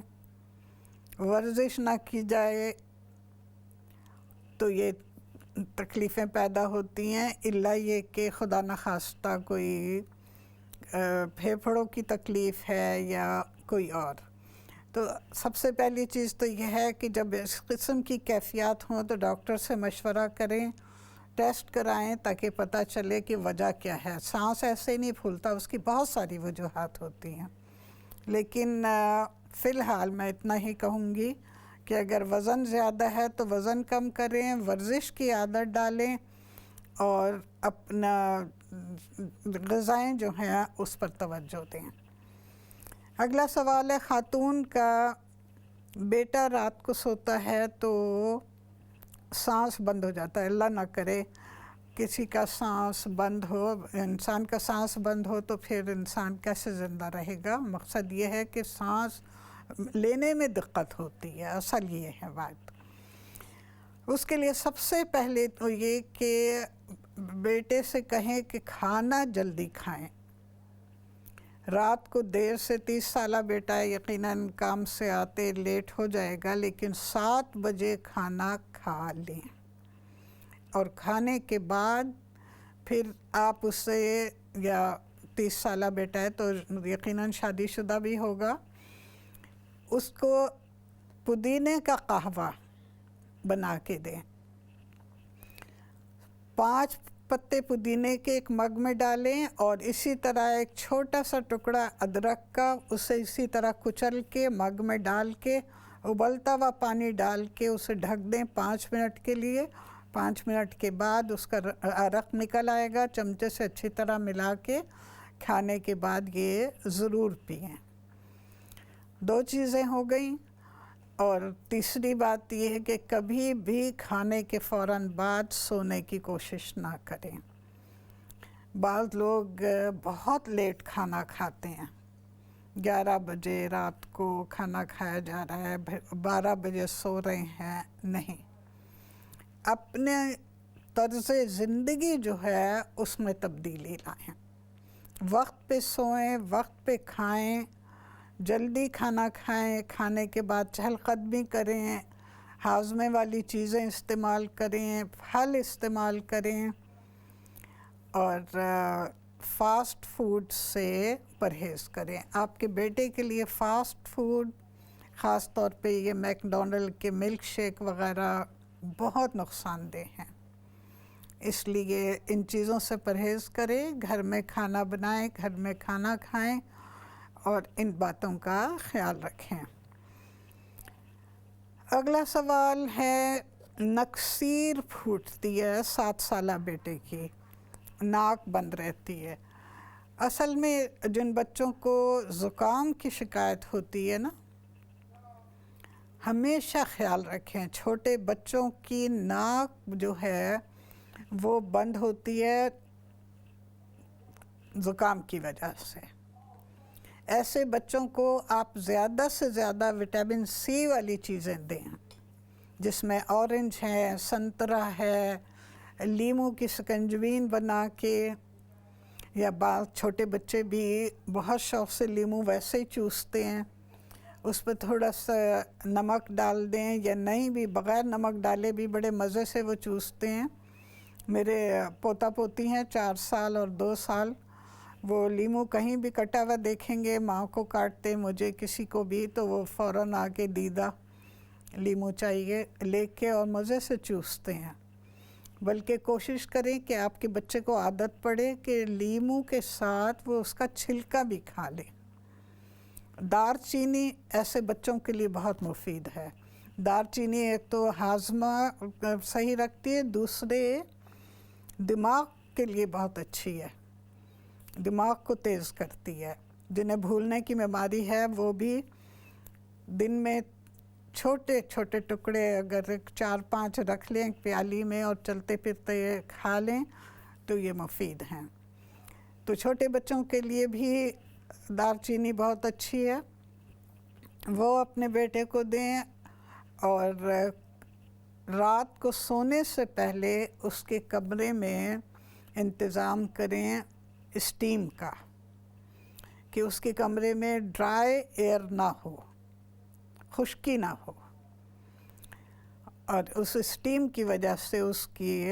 Speaker 1: ورزش نہ کی جائے، تو یہ تکلیفیں پیدا ہوتی ہیں. الا یہ کہ خدا نخواستہ کوئی پھیپھڑوں کی تکلیف ہے یا کوئی اور. تو سب سے پہلی چیز تو یہ ہے کہ جب اس قسم کی کیفیات ہوں تو ڈاکٹر سے مشورہ کریں، ٹیسٹ کرائیں تاکہ پتہ چلے کہ وجہ کیا ہے. سانس ایسے ہی نہیں پھولتا، اس کی بہت ساری وجوہات ہوتی ہیں. لیکن فی الحال میں اتنا ہی کہوں گی کہ اگر وزن زیادہ ہے تو وزن کم کریں، ورزش کی عادت ڈالیں، اور اپنا غذائیں جو ہیں اس پر توجہ دیں. اگلا سوال ہے خاتون کا بیٹا رات کو سوتا ہے تو سانس بند ہو جاتا ہے. اللہ نہ کرے کہ کسی کا سانس بند ہو، انسان کا سانس بند ہو تو پھر انسان کیسے زندہ رہے گا؟ مقصد یہ ہے کہ سانس لینے میں دقت ہوتی ہے، اصل یہ ہے بات۔ اس کے لیے سب سے پہلے تو یہ کہ بیٹے سے کہیں کہ کھانا جلدی کھائیں۔ رات کو دیر سے 30 سالہ بیٹا ہے، یقیناً کام سے آتے لیٹ ہو جائے گا، لیکن 7 بجے کھانا کھا لیں، اور کھانے کے بعد پھر آپ اسے، یا 30 سالہ بیٹا ہے تو یقیناً شادی شدہ بھی ہوگا، اس کو پودینے کا قہوہ بنا کے دیں۔ 5 پتے پودینے کے ایک مگ میں ڈالیں، اور اسی طرح ایک چھوٹا سا ٹکڑا ادرک کا، اسے اسی طرح کچل کے مگ میں ڈال کے ابلتا ہوا پانی ڈال کے اسے ڈھک دیں 5 منٹ کے لیے۔ 5 منٹ کے بعد اس کا عرق نکل آئے گا، چمچے سے اچھی طرح ملا کے کھانے کے بعد یہ ضرور پئیں۔ 2 چیزیں ہو گئیں، اور تیسری بات یہ ہے کہ کبھی بھی کھانے کے فوراً بعد سونے کی کوشش نہ کریں۔ بعض لوگ بہت لیٹ کھانا کھاتے ہیں، 11 بجے رات کو کھانا کھایا جا رہا ہے، 12 بجے سو رہے ہیں۔ نہیں، اپنے طرز زندگی جو ہے اس میں تبدیلی لائیں، وقت پہ سوئیں، وقت پہ کھائیں، جلدی کھانا کھائیں، کھانے کے بعد چہل قدمی کریں، ہاضمے والی چیزیں استعمال کریں، پھل استعمال کریں، اور فاسٹ فوڈ سے پرہیز کریں۔ آپ کے بیٹے کے لیے فاسٹ فوڈ، خاص طور پہ یہ میک ڈونلڈ کے ملک شیک وغیرہ بہت نقصان دہ ہیں، اس لیے ان چیزوں سے پرہیز کریں، گھر میں کھانا بنائیں، گھر میں کھانا کھائیں، اور ان باتوں کا خیال رکھیں۔ اگلا سوال ہے، نکسیر پھوٹتی ہے 7 سالہ بیٹے کی، ناک بند رہتی ہے۔ اصل میں جن بچوں کو زکام کی شکایت ہوتی ہے نا، ہمیشہ خیال رکھیں، چھوٹے بچوں کی ناک جو ہے وہ بند ہوتی ہے زکام کی وجہ سے۔ ایسے بچوں کو آپ زیادہ سے زیادہ وٹامن سی والی چیزیں دیں، جس میں اورنج ہے، سنترا ہے، لیمو کی سکنجبین بنا کے، یا بعض چھوٹے بچے بھی بہت شوق سے لیمو ویسے ہی چوستے ہیں، اس پہ تھوڑا سا نمک ڈال دیں، یا نہیں بھی بغیر نمک ڈالے بھی بڑے مزے سے وہ چوستے ہیں۔ میرے پوتا پوتی ہیں 4 سال اور 2 سال، وہ لیمو کہیں بھی کٹا ہوا دیکھیں گے، ماں کو کاٹتے، مجھے کسی کو بھی، تو وہ فوراً آ کے دیدہ لیمو چاہیے لے کے اور مزے سے چوستے ہیں۔ بلکہ کوشش کریں کہ آپ کے بچے کو عادت پڑے کہ لیمو کے ساتھ وہ اس کا چھلکا بھی کھا لے۔ دار چینی ایسے بچوں کے لیے بہت مفید ہے۔ دار چینی ایک تو ہاضمہ صحیح رکھتی ہے، دوسرے دماغ کے لیے بہت اچھی ہے، دماغ کو تیز کرتی ہے۔ جنہیں بھولنے کی بیماری ہے وہ بھی دن میں چھوٹے چھوٹے ٹکڑے اگر 4-5 رکھ لیں پیالی میں اور چلتے پھرتے کھا لیں تو یہ مفید ہیں۔ تو چھوٹے بچوں کے لیے بھی دار چینی بہت اچھی ہے، وہ اپنے بیٹے کو دیں، اور رات کو سونے سے پہلے اس کے کمرے میں انتظام کریں اسٹیم کا، کہ اس کے کمرے میں ڈرائی ایئر نہ ہو، خشکی نہ ہو، اور اس اسٹیم کی وجہ سے اس کی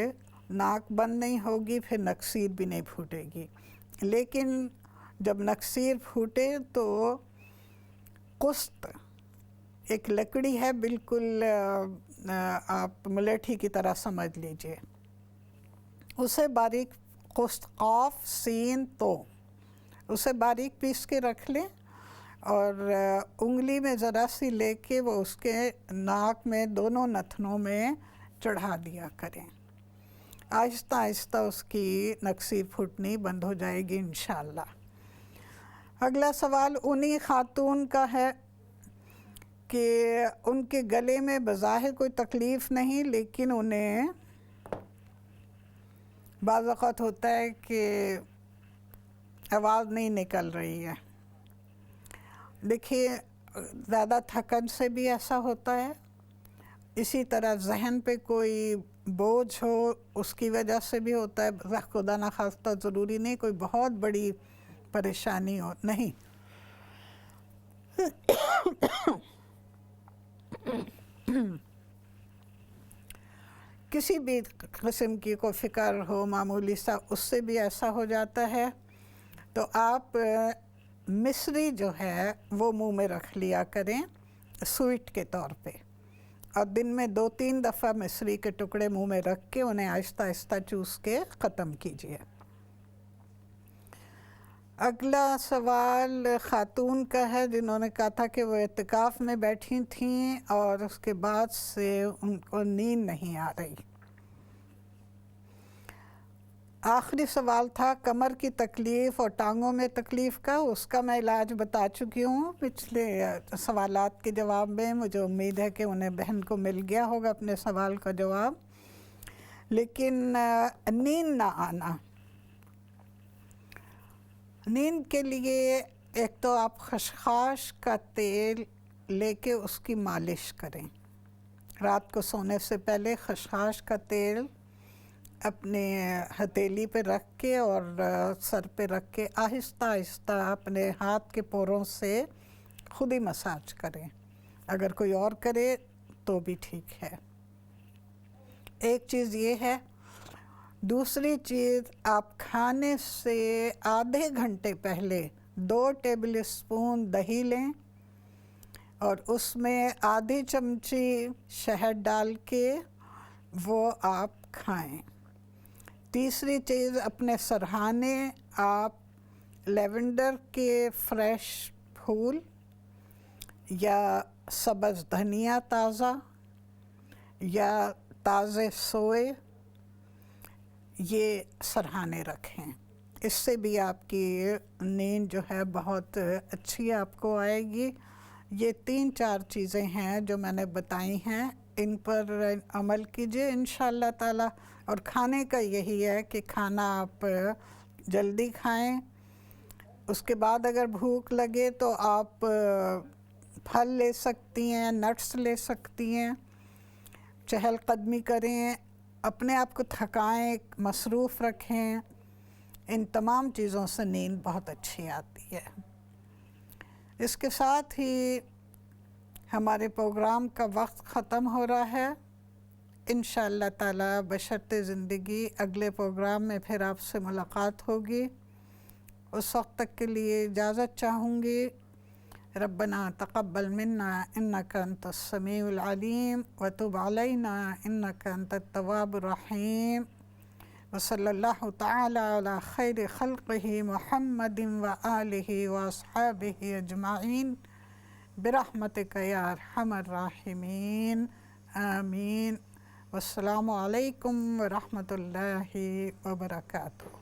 Speaker 1: ناک بند نہیں ہوگی، پھر نکسیر بھی نہیں پھوٹے گی۔ لیکن جب نکسیر پھوٹے تو قسط ایک لکڑی ہے، بالکل آپ ملیٹھی کی طرح سمجھ لیجئے، اسے باریک قسط قاف سین تو اسے باریک پیس کے رکھ لیں، اور انگلی میں ذرا سی لے کے وہ اس کے ناک میں دونوں نتنوں میں چڑھا دیا کریں۔ آہستہ آہستہ اس کی نکسیر پھوٹنی بند ہو جائے گی انشاءاللہ۔ اگلا سوال انہی خاتون کا ہے کہ ان کے گلے میں بظاہر کوئی تکلیف نہیں، لیکن انہیں بعض اوقات ہوتا ہے کہ آواز نہیں نکل رہی ہے. دیکھیے زیادہ تھکن سے بھی ایسا ہوتا ہے، اسی طرح ذہن پہ کوئی بوجھ ہو اس کی وجہ سے بھی ہوتا ہے. خدا نخواستہ ضروری نہیں کوئی بہت بڑی پریشانی ہو، نہیں. کسی بھی قسم کی کوئی فکر ہو معمولی سا، اس سے بھی ایسا ہو جاتا ہے. تو آپ مصری جو ہے وہ منہ میں رکھ لیا کریں سویٹ کے طور پہ، اور دن میں 2-3 دفعہ مصری کے ٹکڑے منہ میں رکھ کے انہیں آہستہ آہستہ چوس کے ختم کیجیے. اگلا سوال خاتون کا ہے جنہوں نے کہا تھا کہ وہ اعتکاف میں بیٹھی تھیں اور اس کے بعد سے ان کو نیند نہیں آ رہی. آخری سوال تھا کمر کی تکلیف اور ٹانگوں میں تکلیف کا، اس کا میں علاج بتا چکی ہوں پچھلے سوالات کے جواب میں. مجھے امید ہے کہ انہیں بہن کو مل گیا ہوگا اپنے سوال کا جواب. لیکن نیند نہ آنا، نیند کے لیے ایک تو آپ خشخاش کا تیل لے کے اس کی مالش کریں. رات کو سونے سے پہلے خشخاش کا تیل اپنے ہتھیلی پہ رکھ کے اور سر پہ رکھ کے آہستہ آہستہ اپنے ہاتھ کے پوروں سے خود ہی مساج کریں. اگر کوئی اور کرے تو بھی ٹھیک ہے. ایک چیز یہ ہے. دوسری چیز، آپ کھانے سے آدھے گھنٹے پہلے 2 ٹیبل اسپون دہی لیں اور اس میں آدھی چمچی شہد ڈال کے وہ آپ کھائیں. تیسری چیز، اپنے سرہانے آپ لیونڈر کے فریش پھول یا سبز دھنیا تازہ یا تازے سوئے یہ سرہانے رکھیں. اس سے بھی آپ کی نیند جو ہے بہت اچھی آپ کو آئے گی. یہ 3-4 چیزیں ہیں جو میں نے بتائی ہیں، ان پر عمل کیجئے انشاءاللہ تعالی. اور کھانے کا یہی ہے کہ کھانا آپ جلدی کھائیں. اس کے بعد اگر بھوک لگے تو آپ پھل لے سکتی ہیں، نٹس لے سکتی ہیں، چہل قدمی کریں، اپنے آپ کو تھکائیں، مصروف رکھیں. ان تمام چیزوں سے نیند بہت اچھی آتی ہے. اس کے ساتھ ہی ہمارے پروگرام کا وقت ختم ہو رہا ہے. انشاءاللہ تعالی بشرط زندگی اگلے پروگرام میں پھر آپ سے ملاقات ہوگی. اس وقت تک کے لیے اجازت چاہوں گی. ربنا تقبل منا انك انت السميع العليم وتب علينا انك انت التواب الرحيم وصلى الله تعالى على خير خلقه محمد وآله واصحابه اجمعين برحمتك يا ارحم الراحمين آمين. والسلام علیکم ورحمۃ اللہ وبرکاتہ.